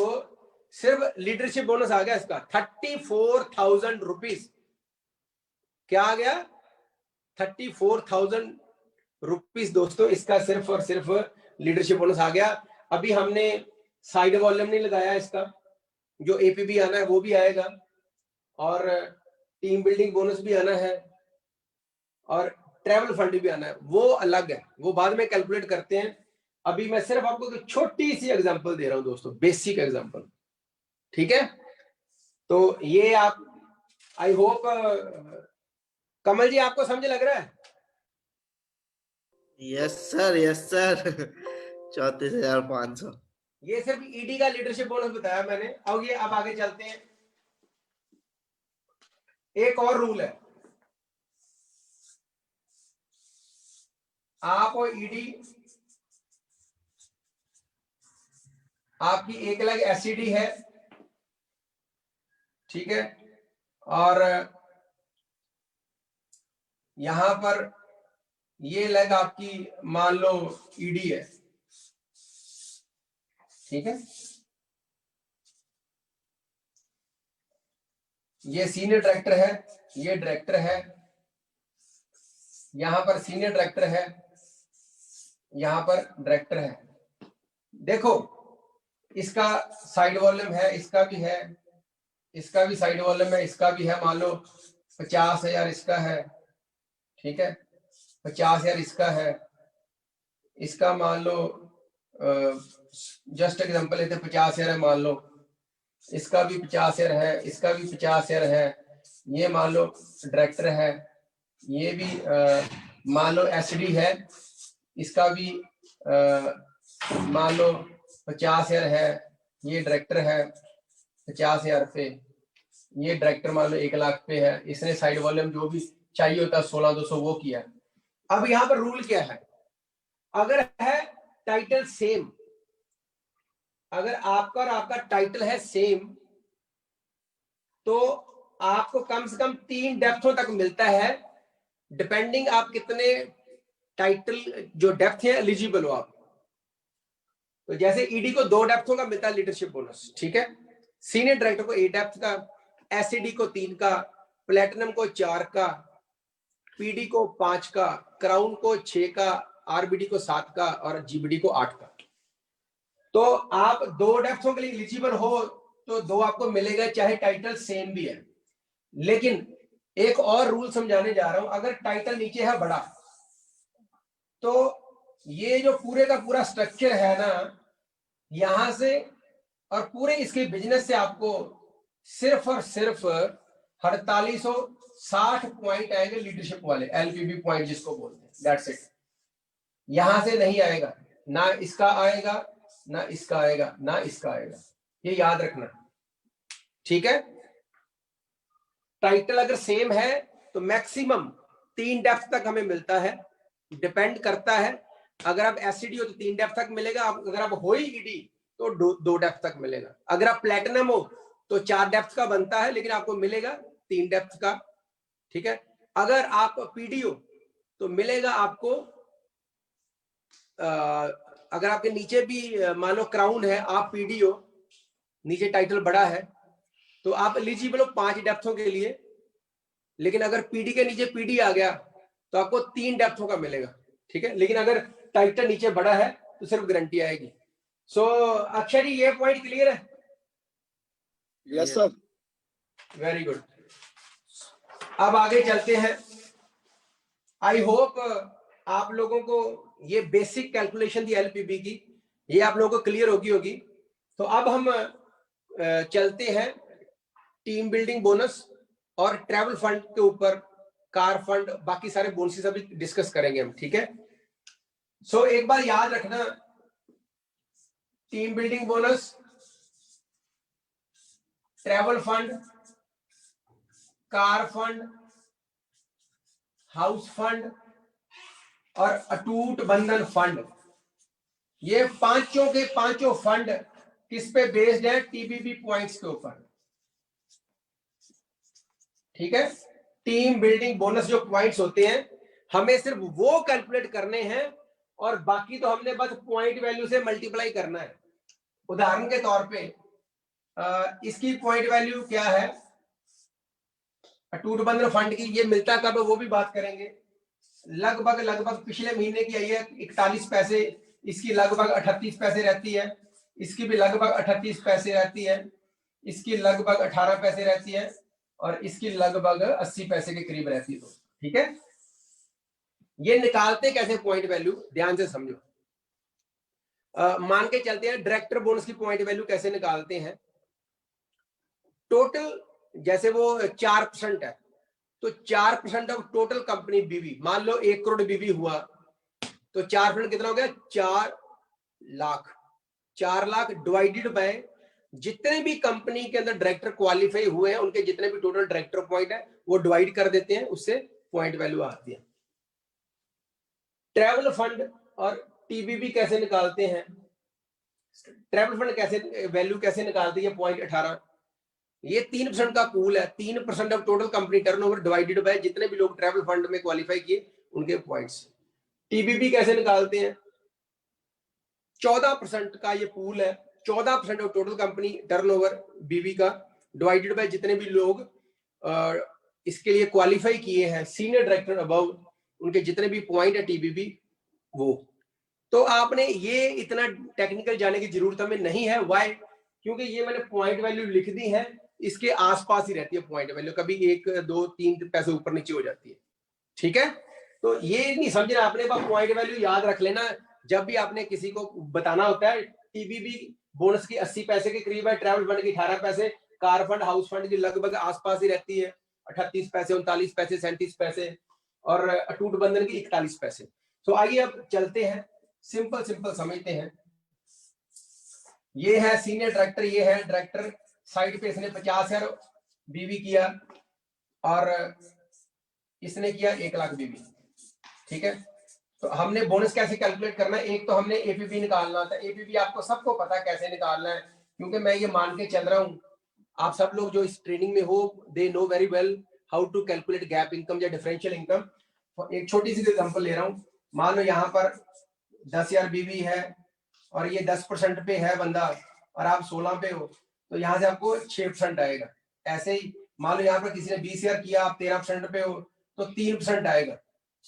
सिर्फ लीडरशिप बोनस आ गया इसका, 34,000 रुपीज। क्या आ गया, 34,000 रुपीज दोस्तों, इसका सिर्फ और सिर्फ लीडरशिप बोनस आ गया। अभी हमने साइड वॉल्यूम नहीं लगाया इसका, जो एपीबी आना है वो भी आएगा, और टीम बिल्डिंग बोनस भी आना है, और ट्रैवल फंड भी आना है, वो अलग है, वो बाद में कैलकुलेट करते हैं। अभी मैं सिर्फ आपको एक छोटी सी एग्जांपल दे रहा हूं दोस्तों, बेसिक एग्जांपल, ठीक है। तो ये आप, आई होप कमल जी आपको समझ लग रहा है? Yes sir, yes sir. 34,500। ये सिर्फ ईडी का लीडरशिप बोनस बताया मैंने। अब ये, अब आगे चलते हैं, एक और रूल है, आप और ईडी, आपकी एक अलग एससीडी है, ठीक है, और यहां पर ये लेग आपकी मान लो ईडी है, ठीक है, ये सीनियर डायरेक्टर है, ये डायरेक्टर है, यहां पर सीनियर डायरेक्टर है, यहां पर डायरेक्टर है। देखो इसका साइड वॉल्यूम है, इसका भी है, इसका भी साइड वॉल्यूम है, इसका भी है, मान लो 50,000 इसका है, ठीक है, 50,000 इसका है, इसका मान लो जस्ट एग्जांपल लेते 50,000 है मान लो, इसका भी 50,000 है, इसका भी 50,000 है, ये मान लो डायरेक्टर है, ये भी मान लो एसडी है, इसका भी मान लो 50,000 है, ये डायरेक्टर है 50,000 पे, ये डायरेक्टर मान लो 1 लाख पे है, इसने साइड वॉल्यूम जो भी चाहिए होता है 16,200 वो किया। अब यहाँ पर रूल क्या है, अगर है टाइटल सेम, अगर आपका और आपका टाइटल है सेम, तो आपको कम से कम 3 डेप्थों तक मिलता है, डिपेंडिंग आप कितने टाइटल जो डेप्थ है एलिजिबल हो आप। तो जैसे ईडी को 2 डेप्थों का मिलता है लीडरशिप बोनस, ठीक है, सीनियर डायरेक्टर को 8 डेप्थ का, एससीडी को 3 का, प्लेटिनम को 4 का, पीडी को 5 का, क्राउन को 6 का, आरबीडी को 7 का, और जीबीडी को 8 का। तो आप 2 डेप्थों के लिए एलिजिबल हो तो 2 आपको मिलेगा, चाहे टाइटल सेम भी है। लेकिन एक और रूल समझाने जा रहा हूं, अगर टाइटल नीचे है बड़ा, तो ये जो पूरे का पूरा स्ट्रक्चर है ना, यहां से और पूरे इसके बिजनेस से आपको सिर्फ और सिर्फ 4860 पॉइंट आएंगे लीडरशिप वाले, एलपीबी पॉइंट जिसको बोलते हैं, दैट्स इट। यहां से नहीं आएगा, ना इसका आएगा, ना इसका आएगा, ना इसका आएगा, ये याद रखना, ठीक है। टाइटल अगर सेम है तो मैक्सिमम 3 डेप्थ तक हमें मिलता है, डिपेंड करता है, अगर आप एससीडी हो तो 3 डेप्थ तक मिलेगा, अगर आप हो ही ईडी तो 2 डेप्थ तक मिलेगा, अगर आप प्लेटिनम हो तो 4 डेप्थ का बनता है, लेकिन आपको मिलेगा 3 डेप्थ का, ठीक है। अगर आप पीडी हो तो मिलेगा आपको, अगर आपके नीचे भी मान लो क्राउन है, आप पीडी हो, नीचे टाइटल बड़ा है, तो आप एलिजिबल हो 5 डेप्थों के लिए। लेकिन अगर पीडी के नीचे पीडी आ गया तो आपको 3 डेप्थों का मिलेगा, ठीक है, लेकिन अगर टाइटल नीचे बड़ा है तो सिर्फ गारंटी आएगी। सो अक्षय जी, ये पॉइंट क्लियर है? Yes sir. Very good. अब आगे चलते हैं। आई होप आप लोगों को ये बेसिक कैलकुलेशन थी एलपीबी की, ये आप लोगों को क्लियर होगी। तो अब हम चलते हैं टीम बिल्डिंग बोनस और ट्रैवल फंड के ऊपर, कार फंड, बाकी सारे बोनसेस अभी डिस्कस करेंगे हम, ठीक है। सो एक बार याद रखना, team building bonus, travel fund, car fund, house fund और अटूट बंधन फंड, ये पांचों के पांचों फंड किस पे बेस्ड है? टीबीबी पॉइंट्स के ऊपर, ठीक है। टीम बिल्डिंग बोनस जो पॉइंट्स होते हैं, हमें सिर्फ वो कैलकुलेट करने हैं और बाकी तो हमने बस पॉइंट वैल्यू से मल्टीप्लाई करना है। उदाहरण के तौर पे इसकी पॉइंट वैल्यू क्या है अटूट बंधन फंड की, ये मिलता कब है वो भी बात करेंगे। लगभग पिछले महीने की आई है 41 पैसे, इसकी लगभग 38 पैसे रहती है, इसकी भी लगभग 38 पैसे रहती है, इसकी लगभग 18 पैसे रहती है और इसकी लगभग 80 पैसे के करीब रहती है। ठीक है, ये निकालते कैसे पॉइंट वैल्यू, ध्यान से समझो। मान के चलते हैं डायरेक्टर बोनस की पॉइंट वैल्यू कैसे निकालते हैं। टोटल जैसे वो 4% है, तो 4% ऑफ टोटल कंपनी बीवी, मान लो 1 करोड़ बीवी हुआ तो 4% कितना हो गया? 4 लाख। 4 लाख डिवाइडेड बाय जितने भी कंपनी के अंदर डायरेक्टर क्वालिफाई हुए हैं, उनके जितने भी टोटल डायरेक्टर पॉइंट है वो डिवाइड कर देते हैं, उससे पॉइंट वैल्यू आती है। ट्रैवल फंड और टीबीबी कैसे निकालते हैं? ट्रैवल फंड कैसे वैल्यू कैसे निकालती है? 0.18, ये 3% का पूल है। 3% of total company turnover divided by जितने भी लोग ट्रैवल फंड में क्वालिफाई किए उनके पॉइंट्स। टीबीबी कैसे निकालते हैं? 14% का ये पूल है। 14% ऑफ टोटल कंपनी टर्नओवर बीवी का डिवाइडेड बाय जितने भी लोग इसके लिए क्वालिफाई किए हैं, सीनियर डायरेक्टर अबव, उनके जितने भी पॉइंट है टीबीबी वो। तो आपने ये इतना टेक्निकल जाने की जरूरत हमें नहीं है। वाई? क्योंकि ये मैंने पॉइंट वैल्यू लिख दी है, इसके आसपास ही रहती है पॉइंट वैल्यू, कभी 1, 2, 3 पैसे ऊपर नीचे हो जाती है। ठीक है, तो ये नहीं समझना आपने, बस पॉइंट वैल्यू याद रख लेना। जब भी आपने किसी को बताना होता है, टीबीबी बोनस की 80 पैसे के करीब है, ट्रैवल फंड की 18 पैसे, कार फंड हाउस फंड की लगभग आसपास ही रहती है, 38 पैसे, 39 पैसे, 37 पैसे और अटूट बंधन की 41 पैसे। तो आइए अब चलते हैं, सिंपल समझते हैं। ये है सीनियर डायरेक्टर, ये है डायरेक्टर, साइड पे इसने 50,000 बीवी किया और इसने किया 1 लाख बीवी। ठीक है, तो हमने बोनस कैसे कैलकुलेट करना है? एक तो हमने एपीबी निकालना था। एपीबी आपको सबको पता है कैसे निकालना है, क्योंकि मैं ये मान के चल रहा हूं आप सब लोग जो इस ट्रेनिंग में हो, they know very well how to calculate gap income या डिफरेंशियल इनकम। एक छोटी सी एग्जांपल ले रहा हूं। मान लो यहाँ पर 10,000 बीवी है और ये 10% पे है बंदा और आप 16 पे हो, तो यहाँ से आपको 6% आएगा। ऐसे ही मान लो यहाँ पर किसी ने 20,000 किया, आप 13% पे हो तो 3% आएगा।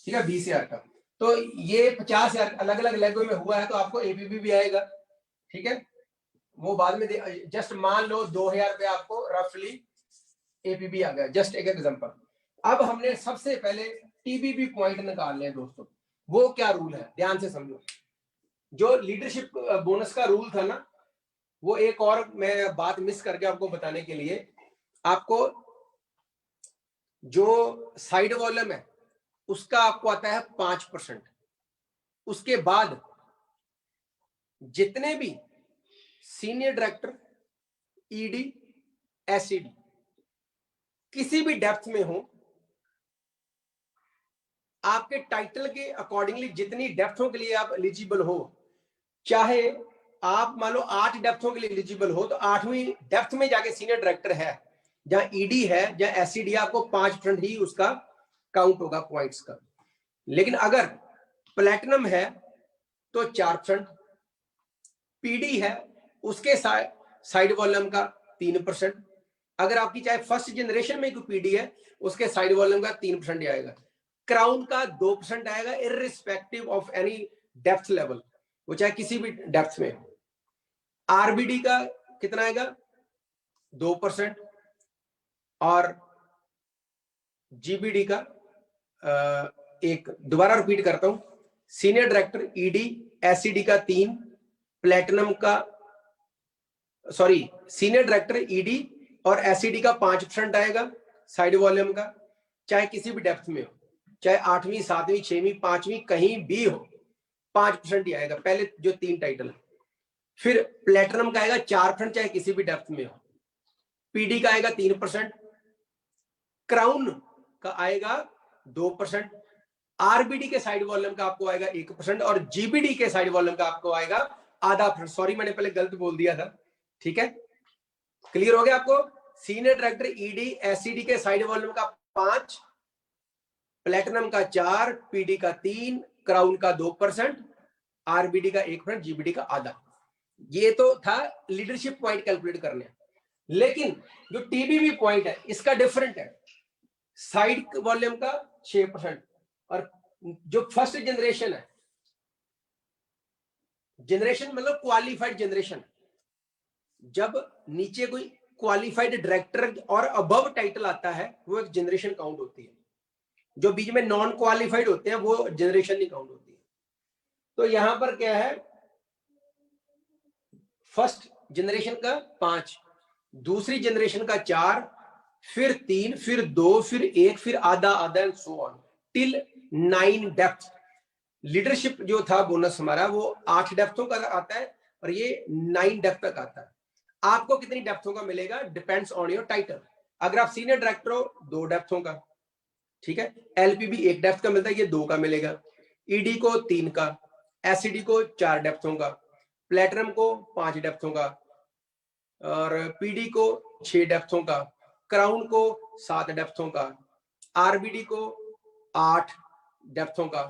ठीक है, 20,000 का। तो ये 50,000 अलग अलग लेगों में हुआ है तो आपको एपीबी भी आएगा। ठीक है, वो बाद में जस्ट मान लो 2,000 पे आपको रफली एपीबी आ गया, जस्ट एक एग्जांपल। अब हमने सबसे पहले टीबीबी पॉइंट निकालने हैं दोस्तों। वो क्या रूल है, ध्यान से समझो। जो लीडरशिप बोनस का रूल था ना, वो एक और मैं बात मिस करके आपको बताने के लिए, आपको जो साइड वॉल्यूम है उसका आपको आता है 5%। उसके बाद जितने भी सीनियर डायरेक्टर, ईडी, एसईडी किसी भी डेप्थ में हो, आपके टाइटल के अकॉर्डिंगली जितनी डेप्थों के लिए आप एलिजिबल हो, चाहे आप मान लो 8 डेप्थों के लिए एलिजिबल हो, तो 8वीं डेप्थ में जाके सीनियर डायरेक्टर है, जहां ईडी है, जहां एसईडी, आपको 5% ही उसका काउंट होगा पॉइंट्स का। लेकिन अगर प्लैटिनम है तो 4%, पीडी है उसके साइड वॉल्यूम का 3%, अगर आपकी चाहे फर्स्ट जनरेशन में कोई पीडी है उसके साइड वॉल्यूम का 3% आएगा। क्राउन का 2% आएगा irrespective of any depth level, वो चाहे किसी भी डेप्थ में हो। आरबीडी का कितना आएगा 2%, और जीबीडी का एक दोबारा रिपीट करता हूं, सीनियर डायरेक्टर ईडी एसईडी का 3, प्लेटिनम का सॉरी सीनियर डायरेक्टर ईडी और एसईडी का 5% आएगा साइड वॉल्यूम का, चाहे किसी भी डेप्थ में हो, चाहे 8वीं 7वीं 6वीं 5वीं कहीं भी हो, 5% ही आएगा पहले जो 3 टाइटल है। फिर प्लेटिनम का आएगा 4%, चाहे किसी भी डेप्थ में हो। पीडी का आएगा 3%, क्राउन का आएगा 2%, आरबीडी के साइड वॉल्यूम का आपको आएगा 1%, और जीबीडी के साइड वॉल्यूम का आपको आएगा आधा %। सॉरी मैंने पहले गलत बोल दिया था, ठीक है, क्लियर हो गया आपको। सीनियर डायरेक्टर ईडी एसईडी के साइड वॉल्यूम का 5, प्लेटिनम का 4, पीडी का 3, क्राउन का 2%, आरबीडी का 1%, जीबीडी का आधा। ये तो था लीडरशिप पॉइंट कैलकुलेट करने, लेकिन जो टीबीबी पॉइंट है इसका डिफरेंट है। साइड वॉल्यूम का 6%, और जो फर्स्ट जनरेशन है, जनरेशन मतलब क्वालिफाइड जनरेशन, जब नीचे कोई क्वालिफाइड डायरेक्टर और अबव टाइटल आता है वो एक जनरेशन काउंट होती है। जो बीच में नॉन क्वालिफाइड होते हैं वो जनरेशन नहीं काउंट होती है। तो यहां पर क्या है, फर्स्ट जनरेशन का 5, दूसरी जनरेशन का 4, फिर 3, फिर 2, फिर 1, फिर आधा आधा and so on till 9 depth. Leadership जो था बोनस हमारा वो 8 डेप्थों का आता है, और ये 9 डेप्थ तक आता है। आपको कितनी डेप्थों का मिलेगा डिपेंड्स ऑन योर टाइटल। अगर आप सीनियर डायरेक्टर हो 2 डेप्थों का, ठीक है, एलपीबी 1 डेप्थ का मिलता है, ये 2 का मिलेगा, ईडी को 3 का, एसईडी को 4 डेप्थों का, प्लेटिनम को 5 डेप्थों का, और पीडी को 6 डेप्थों का, क्राउन को 7 डेप्थों का, आरबीडी को 8 डेप्थों का,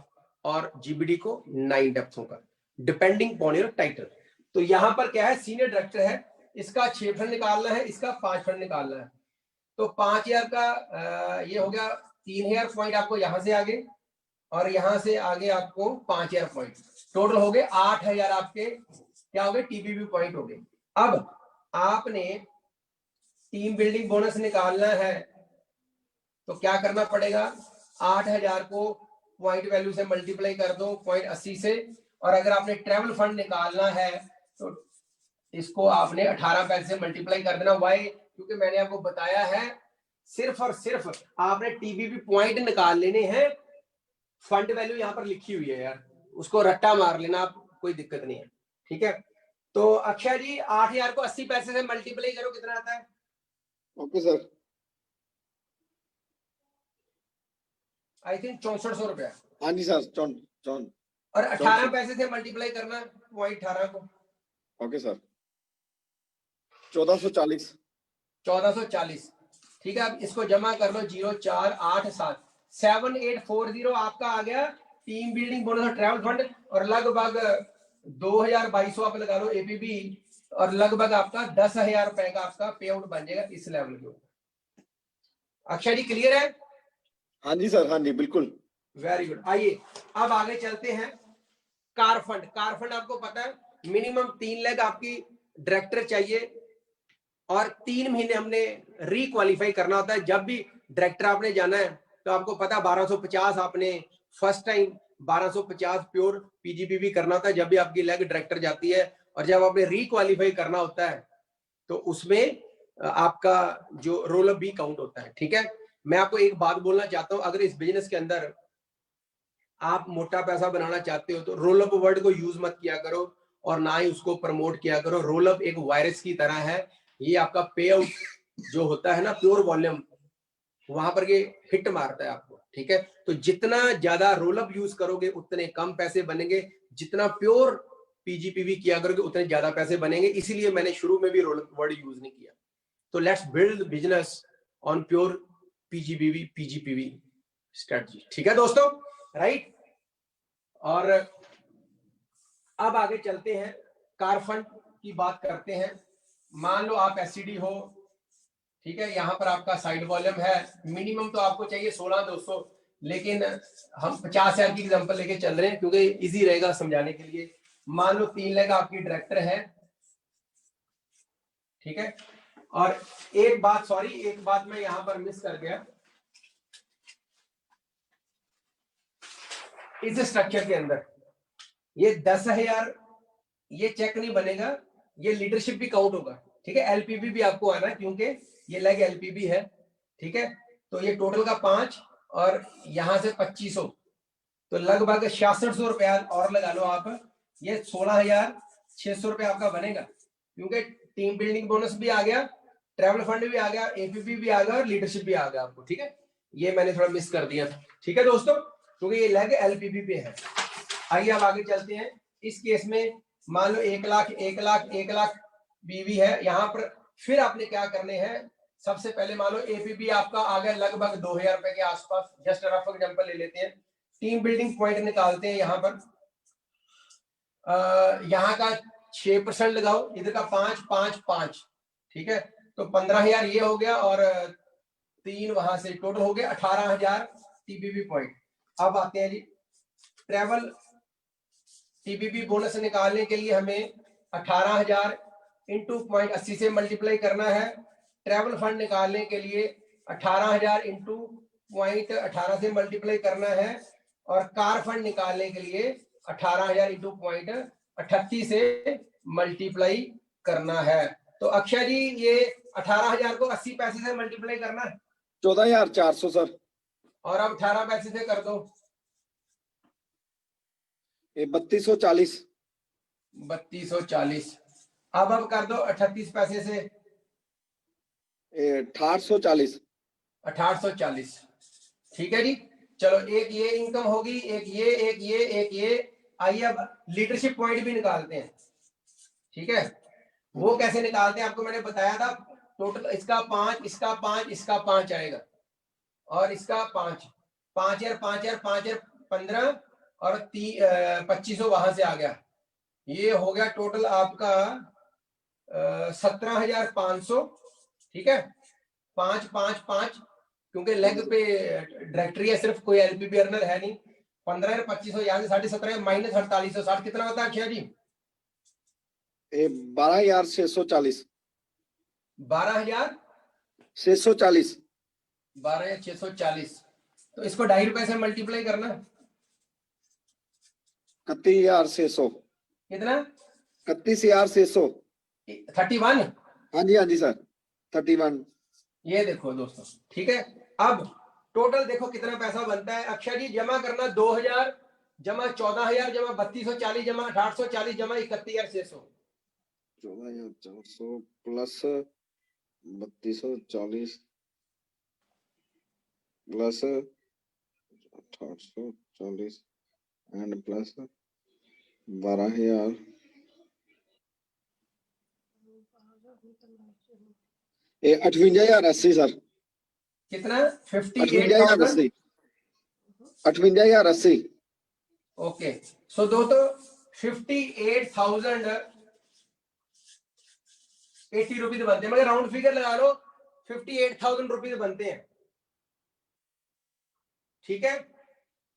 और जीबीडी को 9 डेप्थों का, डिपेंडिंग ऑन योर टाइटल। तो यहां पर क्या है, सीनियर डायरेक्टर है, इसका 6% निकालना है, इसका 5% निकालना है। तो 5000 का ये हो गया, 3000 पॉइंट आपको यहां से आगे, और यहां से आगे आपको 5000 पॉइंट, टोटल हो गए 8000 आपके क्या हो गए, टीबीबी पॉइंट हो गए। अब आपने टीम बिल्डिंग बोनस निकालना है तो क्या करना पड़ेगा, 8000 को पॉइंट वैल्यू से मल्टीप्लाई कर दो 0.80 से, और अगर आपने ट्रेवल फंड निकालना है तो इसको आपने 18 पैसे से मल्टीप्लाई कर देना। वाई, क्योंकि मैंने आपको बताया है सिर्फ और सिर्फ आपने टीबीबी पॉइंट निकाल लेने हैं, फंड वैल्यू यहाँ पर लिखी हुई है यार, उसको रट्टा मार लेना आप, कोई दिक्कत नहीं है, ठीक है। तो अक्षय जी 8000 को 80 पैसे से मल्टीप्लाई करो, कितना आता है? ओके सर, आई थिंक 6400 रुपया। हाँ जी सर, चौन और 18 पैसे से मल्टीप्लाई करना पॉइंट 18 को। Okay sir, 1440। 1440, ठीक है। अब इसको जमा कर लो, 0487 7840 आपका आ गया टीम बिल्डिंग बोनस और ट्रैवल फंड, और लगभग 2200 आप लगा लो एपीबी, और लगभग आपका 10,000 रुपए का आपका पे आउट बन जाएगा इस लेवल के ऊपर। अक्षय जी क्लियर है? हाँ जी सर, हाँ जी बिल्कुल। Very good. आइए अब आगे चलते हैं। कार फंड, कार फंड आपको पता है मिनिमम 3 लाख आपकी डायरेक्टर चाहिए, और 3 महीने हमने रिक्वालिफाई करना होता है। जब भी डायरेक्टर आपने जाना है तो आपको पता 1250 आपने फर्स्ट टाइम 1250 प्योर पीजीपीवी करना होता है जब भी आपकी लेग डायरेक्टर जाती है, और जब आपने रिक्वालिफाई करना होता है तो उसमें आपका जो रोल अप भी काउंट होता है, ठीक है। मैं आपको एक बात बोलना चाहता हूं, अगर इस बिजनेस के अंदर आप मोटा पैसा बनाना चाहते हो तो रोल अप वर्ड को यूज मत किया करो, और ना ही उसको प्रमोट किया करो। रोल अप एक वायरस की तरह है, ये आपका पे आउट जो होता है ना प्योर वॉल्यूम, वहां पर ये हिट मारता है आपको, ठीक है। तो जितना ज्यादा रोल अप यूज करोगे उतने कम पैसे बनेंगे, जितना प्योर पीजीपीवी किया करोगे उतने ज्यादा पैसे बनेंगे। इसीलिए मैंने शुरू में भी रोल अप वर्ड यूज नहीं किया। तो let's build business on pure PGPV strategy, ठीक है दोस्तों, राइट। और अब आगे चलते हैं, कार फंड की बात करते हैं। मान लो आप एससीडी हो, ठीक है, यहाँ पर आपका साइड वॉल्यूम है, मिनिमम तो आपको चाहिए 16,200, लेकिन हम 50,000 की एग्जांपल लेके चल रहे हैं क्योंकि इजी रहेगा समझाने के लिए। मान लो 3 लाख आपकी डायरेक्टर है, ठीक है। और एक बात मैं यहां पर मिस कर गया, इस स्ट्रक्चर के अंदर ये 10,000 ये चेक नहीं बनेगा, ये लीडरशिप भी काउंट होगा, ठीक है। एलपीबी भी आपको आना है क्योंकि ये लेग एलपीबी है, ठीक है। तो ये टोटल का 5 और यहां से 2500, तो लगभग 6600 रुपया और लगा लो आप, ये 16,600 रुपया आपका बनेगा क्योंकि टीम बिल्डिंग बोनस भी आ गया, ट्रैवल फंड भी आ गया, एपीपी भी आ गया और लीडरशिप भी आ गया आपको, ठीक है। ये मैंने थोड़ा मिस कर दिया था, ठीक है दोस्तों, क्योंकि ये लेग एलपीबी पे है। आइए अब आगे चलते हैं। इस केस में मान लो 1 लाख बीवी है यहाँ पर, फिर आपने क्या करने हैं, सबसे पहले मान लो एपीबी आपका आ गया लगभग 2,000 रुपए के आसपास, जस्ट रफ एग्जांपल ले लेते हैं। टीम बिल्डिंग पॉइंट निकालते हैं यहाँ पर, यहाँ का 6% लगाओ, इधर का 5 5 5, ठीक है। तो 15,000 ये हो गया और 3 वहां से, टोटल हो गया 18,000 टीबीबी पॉइंट। अब आते हैं जी ट्रैवल टीबीबी बोनस निकालने के लिए हमें 18,000 इंटू 0.80 से मल्टीप्लाई करना है। ट्रैवल फंड निकालने के लिए 18,000 इंटू 0.18 से मल्टीप्लाई करना है, और कार फंड निकालने के लिए 18,000 इंटू 0.38 से मल्टीप्लाई करना है। तो अक्षय जी ये 18,000 को 80 पैसे से मल्टीप्लाई करना है, 14,400 सर। और अब 18 पैसे से कर दो, ये 3240। 3240। अब कर दो 38 पैसे से, 1840। 1840, ठीक है जी। चलो एक ये इनकम होगी, एक ये। आइए अब लीडरशिप पॉइंट भी निकालते हैं, ठीक है। वो कैसे निकालते हैं आपको मैंने बताया था, टोटल इसका 5, इसका 5, इसका 5 आएगा, और इसका 5 5 यार 15 और 2500 वहां से आ गया, ये हो गया टोटल आपका 17,500, ठीक है। 5 5 5, क्योंकि लेग पे डायरेक्टरी है सिर्फ, कोई एलपीबी अर्नर है नहीं। 15 और 2500 यहाँ से 17.5 माइनस 4860 कितना होता है अक्षय जी? 12,640। 12,640। 640। 12,640, तो इसको 2.5 रुपए से मल्टीप्लाई करना, 31,600। कितना? 31,600। 31। हाँ जी सर, 31। ये देखो दोस्तों, ठीक है। अब टोटल देखो कितना पैसा बनता है। अक्षय जी जमा करना 2,000, जमा 14,000, जमा 3240, जमा 1840, जमा 31,600। 14,400 प्लस 3240 प्लस 1840 एंड प्लस 12,000। ये 58,080 सर। कितना? 58,080। 58,080। ओके, सो दोस्तों 58,080 रुपीज बनते हैं, मगर राउंड फिगर लगा लो, 58,000 रुपीज बनते हैं, ठीक है।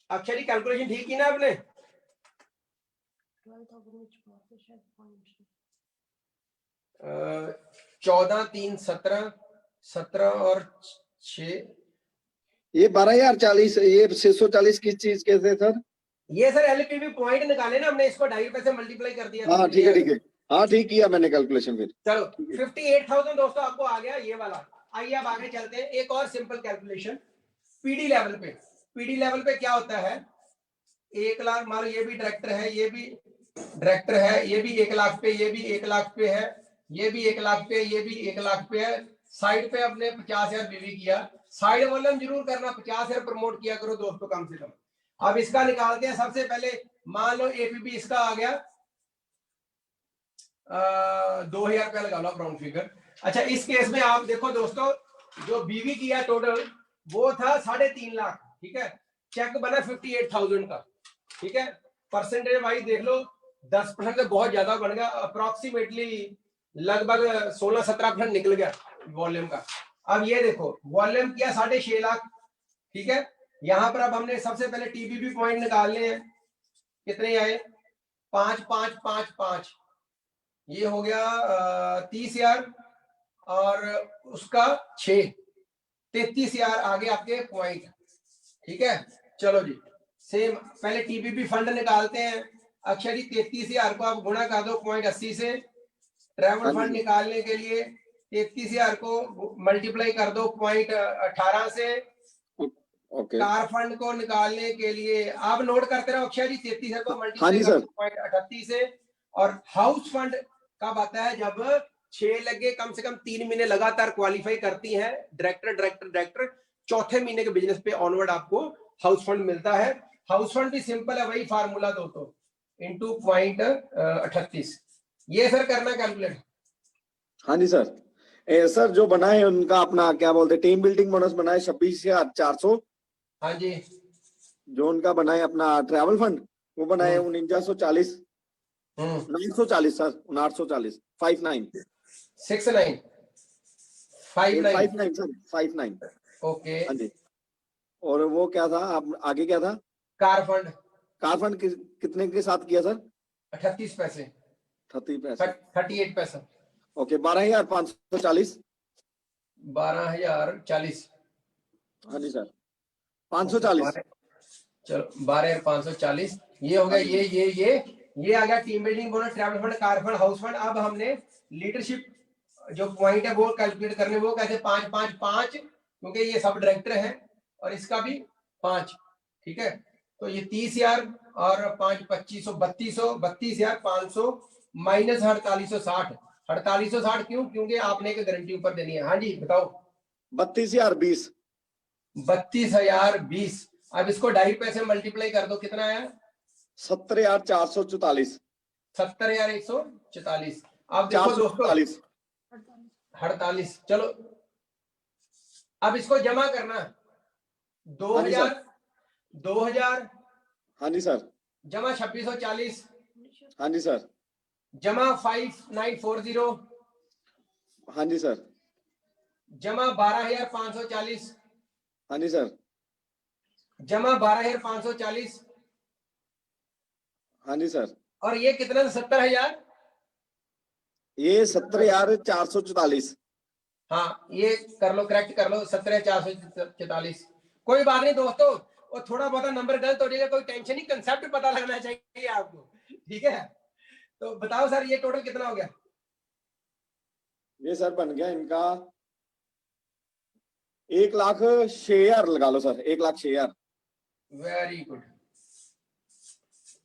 अक्षय जी कैलकुलेशन ठीक की ना आपने? 14 3 17 17 और 6, ये 12,040, ये 640 किस चीज के थे सर? ये सर एलपीबी पॉइंट निकाले ना हमने, इसको 2.5 रुपए से मल्टीप्लाई कर दिया। हाँ ठीक है। हाँ ठीक किया मैंने कैलकुलेशन फिर। चलो 58,000 दोस्तों आपको आ गया ये वाला। आइए अब आगे चलते हैं, एक और सिंपल कैलकुलेशन पीडी लेवल पे। पीडी लेवल पे क्या होता है, 1 लाख, मान लो ये भी डायरेक्टर है, ये भी डायरेक्टर है, ये भी 1 लाख पे, ये भी 1 लाख पे है, ये भी 1 लाख पे, ये भी 1 लाख पे है। साइड पे अपने 50,000 बीवी किया, साइड वॉल्यूम जरूर करना, 50,000 प्रमोट किया करो दोस्तों कम से कम। अब इसका निकालते हैं। सबसे पहले मान लो एपीपी इसका आ गया 2,000 रुपया लगा लो राउंड फिगर। अच्छा इस केस में आप देखो दोस्तों, जो बीवी किया टोटल वो था 3.5 लाख, ठीक है। चेक बना 58,000 का, ठीक है। परसेंटेज वाइज देख लो, 10% तो बहुत ज्यादा बन गया, अप्रोक्सीमेटली लगभग 16-17% निकल गया वॉल्यूम का। अब ये देखो वॉल्यूम किया 6.5 लाख, ठीक है। यहाँ पर अब हमने सबसे पहले टीबीबी पॉइंट निकालने हैं। कितने आए? 5 5 5 5, ये हो गया 30,000 और उसका 6, 33,000 आगे आपके पॉइंट। ठीक है, चलो जी सेम पहले टीबीबी फंड निकालते हैं। अक्षय जी 33,000 को आप गुणा कर दो 0.80 से। ट्रैवल हाँ जी फंड सर। निकालने के लिए 33,000 को मल्टीप्लाई कर दो 0.18 से। ओके। कार फंड को निकालने के लिए आप नोट करते रहो अक्षय जी, 33,000 को हाँ मल्टीप्लाई जी कर सर। दो 0.38 से। और हाउस फंड कब आता है? जब 6 लगे कम से कम 3 महीने लगातार क्वालिफाई करती हैं डायरेक्टर, चौथे महीने के बिजनेस पे ऑनवर्ड आपको हाउस फंड मिलता है। हाउस फंड भी सिंपल है, वही फार्मूला दोस्तों, इंटू 0.38। ये सर करना कैलकुलेट। हाँ जी सर। सर जो बना है उनका अपना क्या बोलते हैं, टीम बिल्डिंग बोनस बना है 26,400। हाँ जी, जो उनका बना है अपना ट्रैवल फंड वो बना है 4940। 940 सर, 940 59। 69 59। 59 सर, 59। ओके। हाँ जी। और वो क्या था, आप आगे क्या था? कार फंड कार फंड कितने के साथ किया सर? 38 पैसे, 30 पैसे। 38 पैसा। ओके, 12,540। 12,040। हाँ जी सर, ओके 540। चलो 12,540 ये हो हाँ गया। जी ये आ गया team building bonus, travel fund, car fund, house fund. अब हमने लीडरशिप जो पॉइंट है वो कैलकुलेट करने, वो कहते हैं 5 5 5, क्योंकि ये सब डायरेक्टर है और इसका भी 5। ठीक है, तो ये 30,000 और 5 2500 32,500 माइनस 4860। 4860 क्यों? क्योंकि आपने एक गारंटी ऊपर देनी है। हाँ जी बताओ। 32,020। 32,020। अब इसको 2.5 पैसे मल्टीप्लाई कर दो, कितना आया? 17,444। 70,144। अब देखो दोस्तों 444। 48, चलो अब इसको जमा करना। हाँ जी सर। 2000 हाँ जी सर। जमा 2640 हाँ जी सर। जमा 5940 हाँ जी सर। जमा 12,540 हाँ जी सर। जमा 12,540 हाँ जी सर। और ये कितना? 70,000। ये 17,444। हाँ ये कर लो, करेक्ट कर लो, 17,444। कोई बात नहीं दोस्तों, और थोड़ा बहुत नंबर गलत हो जाएगा, कोई टेंशन नहीं, कंसेप्ट पता लगना चाहिए आपको। ठीक है, तो बताओ सर ये टोटल कितना हो गया? ये सर बन गया इनका 1,06,000 लगा लो सर, 1,06,000। Very good.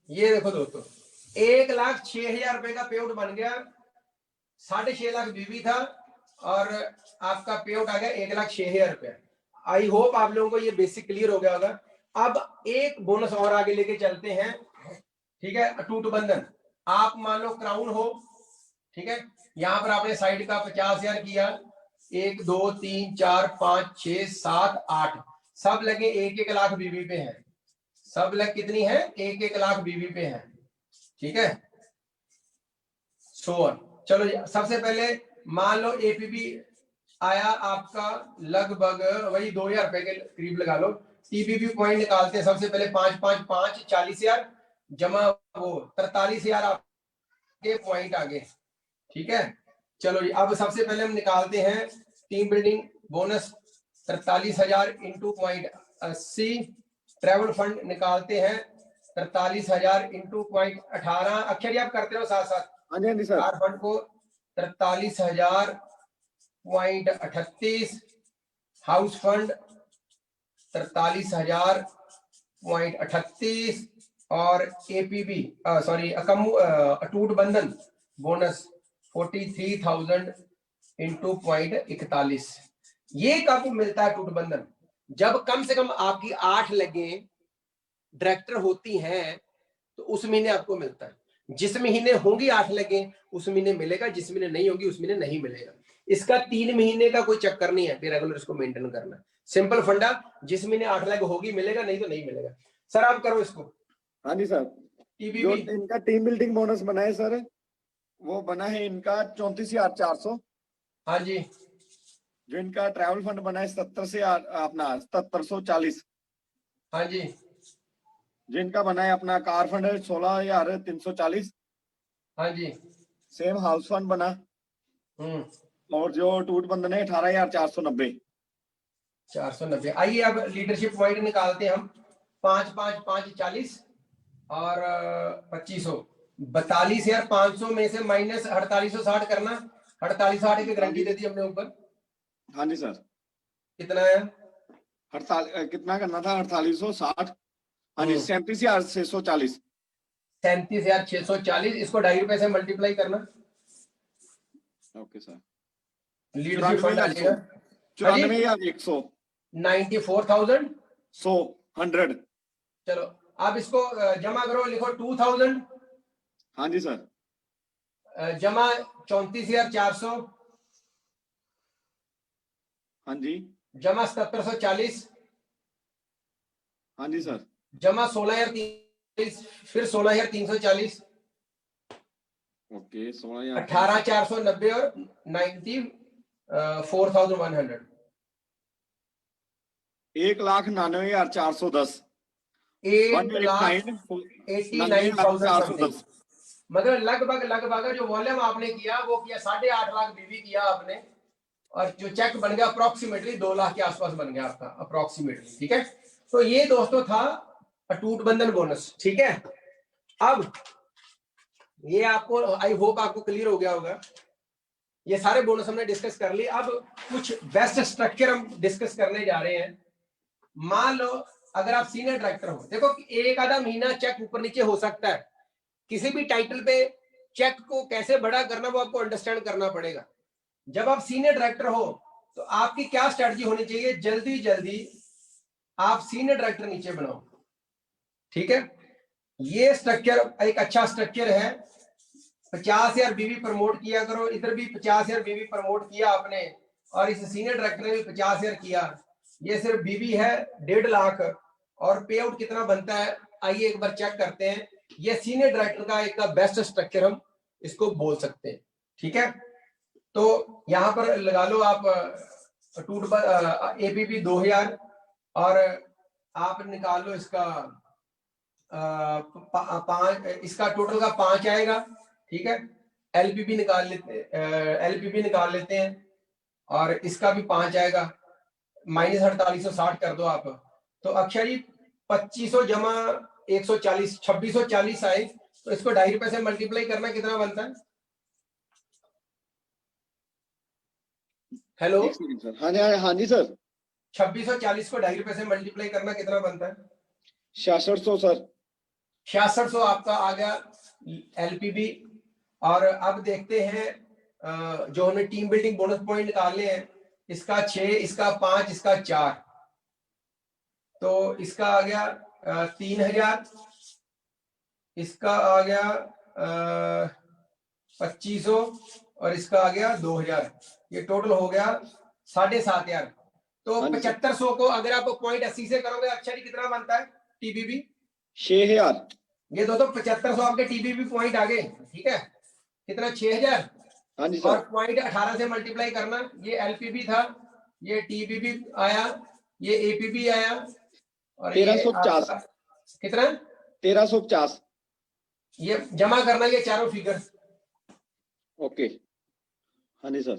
ये देखो दोस्तों 1,06,000 रुपए का पेआउट बन गया। 6.5 लाख बीवी था और आपका पेआउट आ गया 1,06,000 रुपया। आई होप आप लोगों को ये बेसिक क्लियर हो गया होगा। अब एक बोनस और आगे लेके चलते हैं। ठीक है, अटूट बंधन। आप मान लो क्राउन हो, ठीक है, यहां पर आपने साइड का 50,000 किया, 1 2 3 4 5 6 7 8, सब लगे 1-1 लाख बीवी पे हैं। सब लग कितनी है? 1-1 लाख बीवी पे हैं। ठीक है, सो चलो जी, सबसे पहले मान लो एपीबी आया आपका लगभग वही 2,000 रुपए के करीब लगा लो। टीबीबी पॉइंट निकालते हैं सबसे पहले 5 5 5 40,000 जमा वो 43,000 आपके पॉइंट आ गए। ठीक है, चलो जी अब सबसे पहले हम निकालते हैं team building bonus 43,000 into 0.80। Travel fund निकालते हैं 43,000 इंटू 0.18। अक्षर जी आप करते रहो साथ साथ। हाँ जी, हाँ जी सर। कार फंड को 43,000.38, हाउस फंड 43,000.38 और एपीबी सॉरी अटूट बंधन बोनस 43,000 इंटू 0.41। ये कब मिलता है अटूट बंधन? जब कम से कम आपकी 8 लगे डायरेक्टर होती हैं तो उस महीने आपको मिलता है। जिस महीने होंगी 8 लगे उस महीने मिलेगा, जिस महीने नहीं होगी उस महीने नहीं मिलेगा। इसका 3 महीने का कोई चक्कर नहीं है, रेगुलर इसको मेंटेन करना। सिंपल फंडा, जिस महीने 8 लग होगी मिलेगा, नहीं तो नहीं मिलेगा। सर आप करो इसको। हाँ जी सर। जो टीबीबी इनका टीम बिल्डिंग बोनस बना है सर, वो बना है इनका 34,400। हाँ जी, जो इनका ट्रैवल फंड बना है 70 से अपना 7740। हाँ जी, जिनका बना है अपना कार फंड 16,340, हाँ जी। सेम हाउस फंड बना, और जो टूट बंधन है 18,490। 490। आइए अब लीडरशिप पॉइंट निकालते हैं हम। 5 5 5 40 और 2500, 42,500 में से माइनस 4860 करना। 4860 की गारंटी दे दी हमने ऊपर। हाँ जी सर। कितना है? कितना करना था? 4860। हाँ जी, 37,640। 37,640। इसको 2.5 रुपए से मल्टीप्लाई करना। Okay sir. लीडरशिप फंड आ जाएगा। हाँ जी, 94,100। 94,000। 100। चलो आप इसको जमा करो, लिखो 2000। हाँ जी सर। जमा 34,400। हाँ जी। जमा 7740। हाँ जी सर। जमा 16,340। फिर 16,340। ओके, 16,000। 18,490 और 94,100। 1,99,410। 8,89,000 समथिंग। 1,89,410। मतलब लगभग जो वॉल्यूम आपने किया वो किया 8.5 लाख बीवी किया आपने, और जो चेक बन गया अप्रोक्सीमेटली 2 लाख के आसपास बन गया आपका अप्रोक्सीमेटली। ठीक है, तो ये दोस्तों था अटूट बंधन बोनस। ठीक है, अब ये आपको, आई होप आपको क्लियर हो गया होगा। ये सारे बोनस हमने डिस्कस कर लिए। अब कुछ बेस्ट स्ट्रक्चर हम डिस्कस करने जा रहे हैं। मान लो अगर आप सीनियर डायरेक्टर हो, देखो एक आधा महीना चेक ऊपर नीचे हो सकता है। किसी भी टाइटल पे चेक को कैसे बड़ा करना वो आपको अंडरस्टैंड करना पड़ेगा। जब आप सीनियर डायरेक्टर हो तो आपकी क्या स्ट्रेटजी होनी चाहिए? जल्दी जल्दी आप सीनियर डायरेक्टर नीचे बनाओ। ठीक है, ये स्ट्रक्चर एक अच्छा स्ट्रक्चर है। 50,000 बीवी प्रमोट किया करो, इधर भी 50,000 बीवी प्रमोट किया आपने, और इस सीनियर डायरेक्टर ने भी 50,000 किया। ये सिर्फ बीवी है 1.5 लाख, और पे आउट कितना बनता है आइए एक बार चेक करते हैं। ये सीनियर डायरेक्टर का एक बेस्ट स्ट्रक्चर हम इसको बोल सकते हैं। ठीक है, तो यहां पर लगा लो आप एपीपी 2000, और आप निकाल लो इसका इसका टोटल का 5 आएगा। ठीक है, एलपीपी निकाल लेते हैं, और इसका भी 5 आएगा। माइनस 4860 कर दो आप, तो अक्षय जी 2500 जमा 140 2640 आए। तो इसको 2.5 रुपए से मल्टीप्लाई करना कितना बनता है? हेलो, एक सेकंड सर। हाँ जी, हाँ जी सर। 2640 को 2.5 रुपए से मल्टीप्लाई करना कितना बनता है? 6600 सर। 6600 आपका आ गया एलपीबी। और अब देखते हैं जो हमने टीम बिल्डिंग बोनस पॉइंट निकाले हैं, इसका 6, इसका 5, इसका 4, तो इसका आ गया 3000, इसका आ गया 2500, और इसका आ गया 2000। ये टोटल हो गया 7,500। तो हाँ जी सर। 7500 को अगर आप 0.80 से करोगे अक्षर कितना बनता है टीबीबी? 6,000। ये दोस्तों 7500 आपके टीबीबी पॉइंट आ गए। ठीक है, कितना? 6000। हाँ जी और सर। 0.18 से मल्टीप्लाई करना। ये एलपीबी था, ये टीबीबी आया, ये एपीबी आया, और ये 1350। आपका कितना? 1350। ये जमा करना ये चारों फिगर। ओके। हाँ जी सर।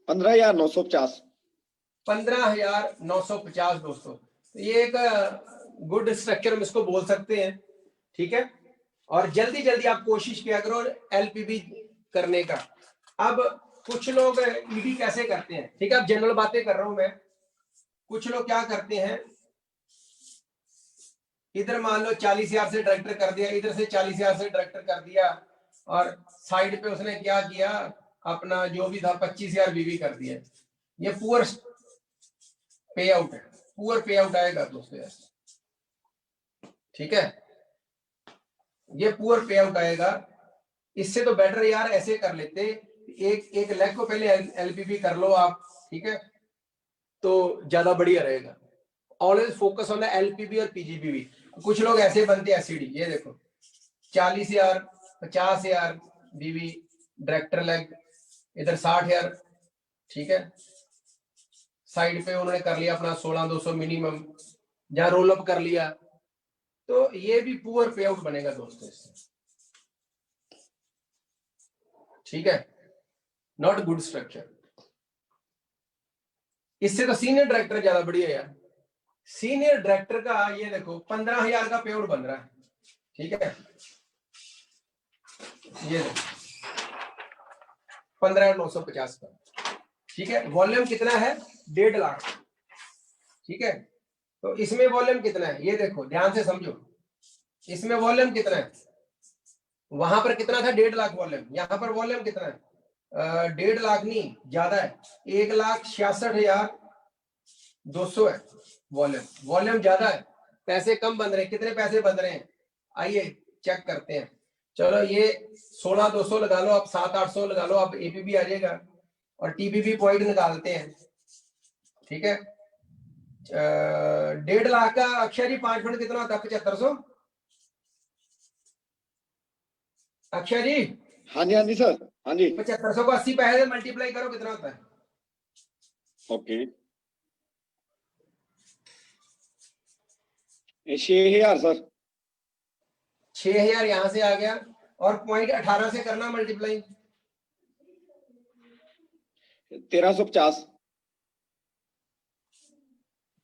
15,950। 15,950 दोस्तों। तो ये एक गुड स्ट्रक्चर हम इसको बोल सकते हैं। ठीक है, और जल्दी जल्दी आप कोशिश किया करो एलपीबी करने का। अब कुछ लोग ईडी कैसे करते हैं? ठीक है, अब जनरल बातें कर रहा हूं मैं। कुछ लोग क्या करते हैं, इधर मान लो 40,000 से डायरेक्टर कर दिया, इधर से 40,000 से डायरेक्टर कर दिया, और साइड पे उसने क्या किया, अपना जो भी था 25,000 बीवी कर दिया। ये पुअर पे आउट है, पुअर पे आउट आएगा दोस्तों ऐसे। ठीक है, ये पुअर पे आउट आएगा। इससे तो बेटर यार ऐसे कर लेते, एक लेग को पहले एलपीबी कर लो आप। ठीक है, तो ज्यादा बढ़िया रहेगा। ऑलवेज फोकस ऑन द एलपीबी और पीजीबीवी। कुछ लोग ऐसे बनते हैं एससीडी, ये देखो 40,000, 50,000 बीवी डायरेक्टर लेग, इधर 60,000। ठीक है, साइड पे उन्होंने कर लिया अपना 16,200 मिनिमम, जहां रोल अप कर लिया, तो ये भी पुअर पे आउट बनेगा दोस्तों इससे। ठीक है, नॉट गुड स्ट्रक्चर। इससे तो सीनियर डायरेक्टर ज्यादा बढ़िया यार। सीनियर डायरेक्टर का ये देखो 15,000 का पे आउट बन रहा है। ठीक है, ये 15,950 का। ठीक है, वॉल्यूम कितना है? 1.5 लाख। ठीक है, तो इसमें वॉल्यूम कितना है ये देखो, ध्यान से समझो। इसमें वॉल्यूम कितना है? वहां पर कितना था? 1.5 लाख वॉल्यूम। यहाँ पर वॉल्यूम कितना है? 1.5 लाख नहीं, ज्यादा है, 1,66,200 है वॉल्यूम। वॉल्यूम ज्यादा है, पैसे कम बन रहे हैं। कितने पैसे बन रहे हैं आइए चेक करते हैं। चलो ये 16,200 लगा लो, आप 7,800 लगा लो, आप एपीबी आ जाएगा, और टीपीबी पॉइंट निकालते हैं। ठीक है, 1.5 लाख का अक्षय जी 5 फंड कितना होता है? 7,500। अक्षय जी, हाँ जी सर, हाँ जी। 7,500 को 80 पैसे से मल्टीप्लाई करो, कितना होता है? Okay, 6,000 sir. 6,000 यहां से आ गया, और 0.18 से करना मल्टीप्लाई, 1,350।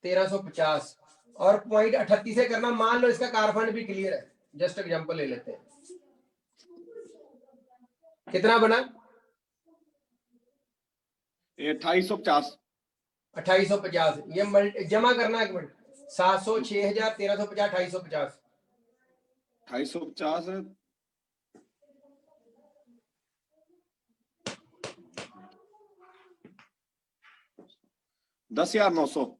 1,350, और 0.38 से करना, मान लो इसका कारफंड भी क्लियर है, जस्ट एग्जांपल ले लेते हैं। कितना बना? 2,850। 2,850। ये जमा करना, 1 मिनट। 700, 6,000, 1,350, 2,850। 2,850 10,900।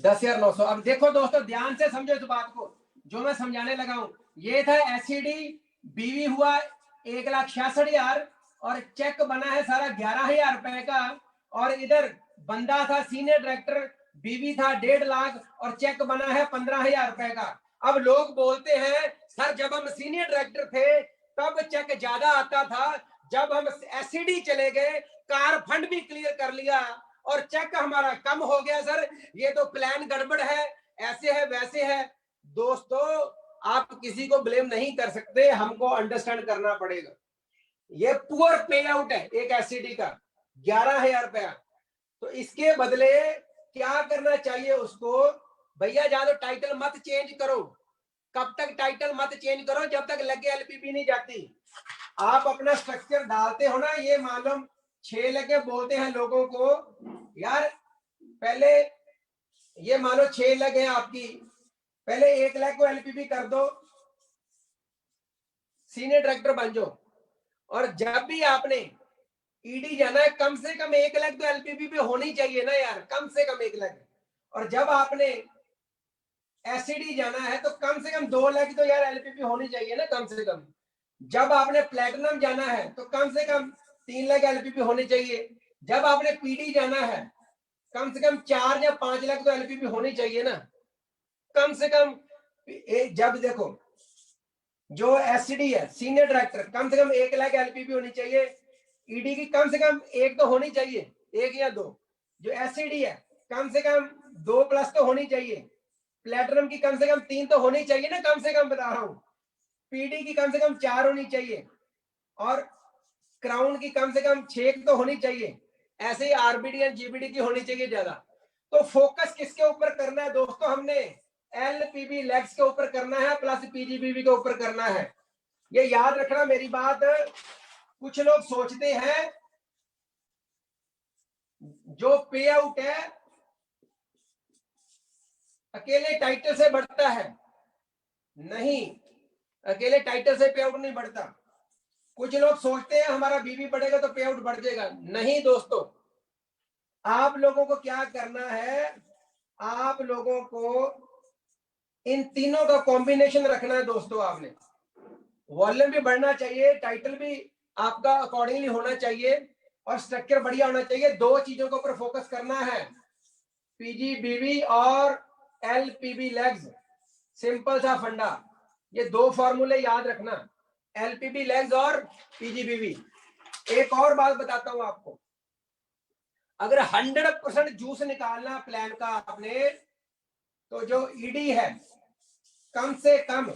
10,900। अब देखो दोस्तों, ध्यान से समझो इस बात को जो मैं समझाने लगा हूं। ये था एससीडी, बीवी हुआ 1,66,000, और चेक बना है सारा 11,000 रुपए का, और इधर बंदा था सीनियर डायरेक्टर, बीवी था 1.5 लाख, और चेक बना है 15,000 रुपए का। अब लोग बोलते हैं सर जब हम सीनियर डायरेक्टर थे तब चेक ज्यादा आता था, जब हम एससीडी चले गए कार फंड भी क्लियर कर लिया और चेक हमारा कम हो गया। सर ये तो प्लान गड़बड़ है, ऐसे है वैसे है। दोस्तों आप किसी को ब्लेम नहीं कर सकते, हमको अंडरस्टैंड करना पड़ेगा। ये पुअर पे आउट है एक एससीडी का 11,000 रुपया। तो इसके बदले क्या करना चाहिए उसको? भैया ज्यादा टाइटल मत चेंज करो। कब तक टाइटल मत चेंज करो? जब तक लगे एलपीपी नहीं जाती। आप अपना स्ट्रक्चर डालते हो ना, ये मालूम 6 लगे बोलते हैं लोगों को यार, पहले ये मानो 6 लग है आपकी, पहले 1 लाख को एलपीपी कर दो, सीनियर डायरेक्टर बन जाओ, और जब भी आपने ईडी जाना है कम से कम 1 लाख तो एलपीपी पे होनी चाहिए ना यार, कम से कम 1 लाख। और जब आपने एससीडी जाना है तो कम से कम 2 लाख तो यार एलपीपी होनी चाहिए ना, कम से कम। जब आपने प्लेटिनम जाना है तो कम से कम 3 लाख एलपीपी होनी चाहिए। जब आपने पीडी जाना है कम से कम 4 या 5 लाख तो एलपीपी होनी चाहिए ना, कम से कम। जब देखो जो एससीडी है सीनियर डायरेक्टर, कम से कम 1 लाख एलपीपी होनी चाहिए। ईडी की कम से कम 1 तो होनी चाहिए, 1 या 2। जो एससीडी है कम से कम 2 प्लस तो होनी चाहिए। प्लेटिनम की कम से कम 3 तो होनी चाहिए ना, कम से कम बता रहा हूं। पीडी की कम से कम 4 होनी चाहिए, और क्राउन की कम से कम 6 तो होनी चाहिए। ऐसे ही आरबीडी और जीबीडी की होनी चाहिए ज्यादा। तो फोकस किसके ऊपर करना है दोस्तों? हमने एलपीबी लेग्स के ऊपर करना है, प्लस पीजीबीबी के ऊपर करना है। ये याद रखना मेरी बात। कुछ लोग सोचते हैं जो पे आउट है अकेले टाइटल से बढ़ता है, नहीं, अकेले टाइटल से पे आउट नहीं बढ़ता। कुछ लोग सोचते हैं हमारा बीबी बढ़ेगा तो पे आउट बढ़ जाएगा, नहीं दोस्तों। आप लोगों को क्या करना है? आप लोगों को इन तीनों का कॉम्बिनेशन रखना है दोस्तों। आपने वॉल्यूम भी बढ़ना चाहिए, टाइटल भी आपका अकॉर्डिंगली होना चाहिए, और स्ट्रक्चर बढ़िया होना चाहिए। 2 चीजों के ऊपर फोकस करना है, पीजीबीवी और एलपीबी लेग्स। सिंपल सा फंडा, ये 2 फॉर्मूले याद रखना, एलपीबी लेग्स और पीजीबीवी। एक और बात बताता हूं आपको, अगर 100% जूस निकालना प्लान का आपने, तो जो ईडी है कम से कम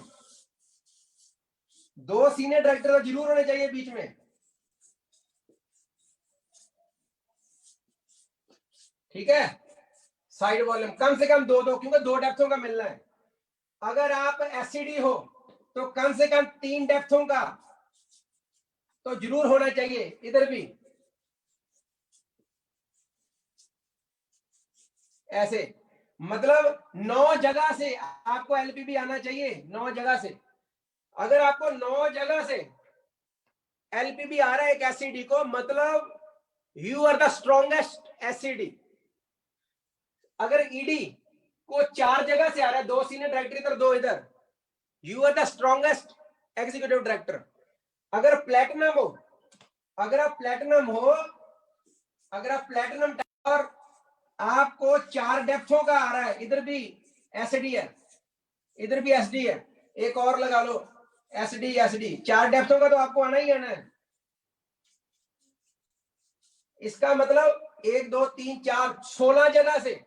2 सीनियर डायरेक्टर जरूर होने चाहिए बीच में, ठीक है। साइड वॉल्यूम कम से कम 2-2, क्योंकि 2 डेप्थों का मिलना है। अगर आप एससीडी हो तो कम से कम 3 डेप्थों का तो जरूर होना चाहिए। इधर भी ऐसे, मतलब 9 जगह से आपको एलपीबी आना चाहिए, 9 जगह से। अगर आपको 9 जगह से एलपीबी आ रहा है एक एससीडी को, मतलब you are the strongest SCD. अगर ईडी को 4 जगह से आ रहा है, 2 सीनियर डायरेक्टर इधर 2 इधर, you are the strongest executive director. अगर प्लेटिनम हो, अगर आप प्लेटिनम और आपको 4 डेप्थों का आ रहा है, इधर भी एसडी है, इधर भी एसडी है, एक और लगा लो एसडी, 4 डेप्थों का तो आपको आना ही आना है। इसका मतलब 1 2 3 4 16 जगह से,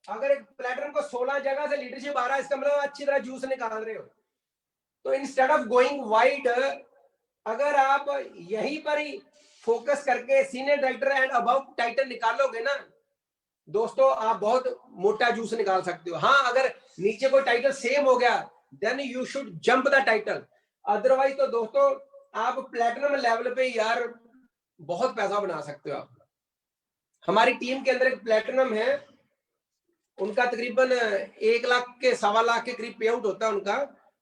अगर एक प्लेटिनम को 16 जगह से लीडरशिप आ रहा है, इसका मतलब अच्छी तरह जूस निकाल रहे हो। तो इंस्टेड ऑफ गोइंग वाइड, अगर आप यहीं पर ही फोकस करके senior director and above title निकालोगे ना दोस्तों, आप बहुत मोटा जूस निकाल सकते हो। हाँ, अगर नीचे कोई टाइटल सेम हो गया, then you should jump the title. Otherwise तो दोस्तों आप प्लेटिनम लेवल पे यार बहुत पैसा बना सकते हो आप। हमारी टीम के अंदर एक प्लेटिनम है, उनका तकरीबन 1 लाख के 1.25 लाख के करीब पे आउट होता है उनका,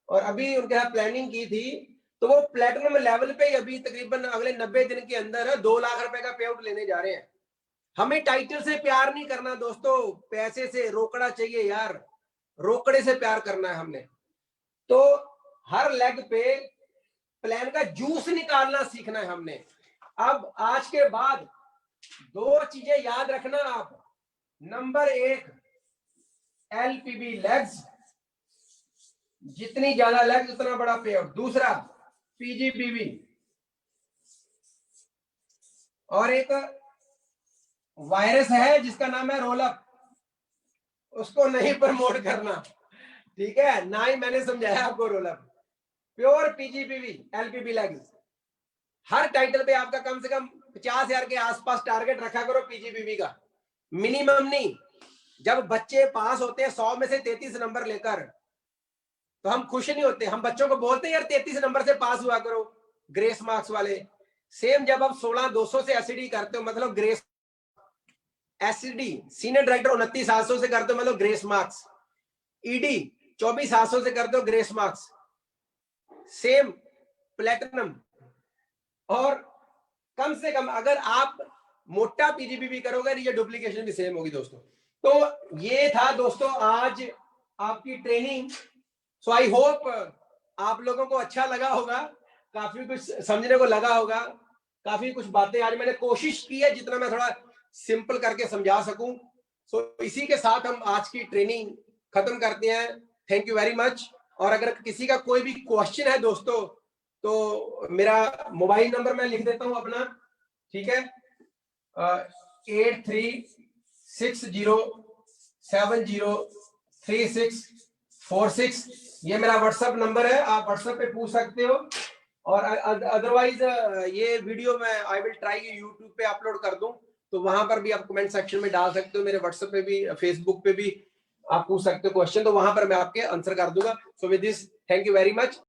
और अभी उनके साथ प्लानिंग की थी, तो वो प्लेटिनम लेवल पे अभी तकरीबन अगले 90 दिन के अंदर 2 लाख रुपए का पे आउट लेने जा रहे हैं। हमें टाइटल से प्यार नहीं करना दोस्तों, पैसे से रोकड़ा चाहिए यार, रोकड़े से प्यार करना है हमने। तो हर लेग पे प्लान का जूस निकालना सीखना है हमने। अब आज के बाद 2 चीजें याद रखना आप। नंबर 1, एलपीबी लेग्स, जितनी ज्यादा लेग्स उतना बड़ा पे आउट। दूसरा पीजीपीवी, और एक वायरस है जिसका नाम है रोलअप, उसको नहीं प्रमोट करना, ठीक है ना। ही मैंने समझाया आपको रोलअप। प्योर पीजीपीवी एलपीबी लेग्स, हर टाइटल पे आपका कम से कम 50,000 के आसपास टारगेट रखा करो पीजीपीवी का, मिनिमम नहीं। जब बच्चे पास होते हैं 100 में से 33 नंबर लेकर, तो हम खुश नहीं होते, हम बच्चों को बोलते हैं यार 33 नंबर से पास हुआ करो, ग्रेस मार्क्स वाले। सेम जब आप 16,200 से एसडी करते हो, मतलब ग्रेस एसडी सीनियर डायरेक्टर 29,700 से करते हो, मतलब ग्रेस मार्क्स। ईडी 24,700 से करते हो, ग्रेस मार्क्स। Same platinum. और कम से कम अगर आप मोटा पीजीपीवी करोगे, ये डुप्लीकेशन भी सेम होगी दोस्तों। तो ये था दोस्तों आज आपकी ट्रेनिंग। सो आई होप आप लोगों को अच्छा लगा होगा, काफी कुछ समझने को लगा होगा, काफी कुछ बातें आज मैंने कोशिश की है जितना मैं थोड़ा सिंपल करके समझा सकूं। सो इसी के साथ हम आज की ट्रेनिंग खत्म करते हैं। Thank you very much. और अगर किसी का कोई भी क्वेश्चन है दोस्तों, तो मेरा मोबाइल नंबर मैं लिख देता हूं अपना, ठीक है, 8360703646, ये मेरा व्हाट्सएप नंबर है, आप व्हाट्सएप पे पूछ सकते हो। और अदरवाइज ये वीडियो मैं आई विल ट्राई यूट्यूब पे अपलोड कर दूं, तो वहां पर भी आप कमेंट सेक्शन में डाल सकते हो। मेरे व्हाट्सएप पे भी, फेसबुक पे भी आप पूछ सकते हो क्वेश्चन, तो वहां पर मैं आपके आंसर कर दूंगा। So with this, thank you very much.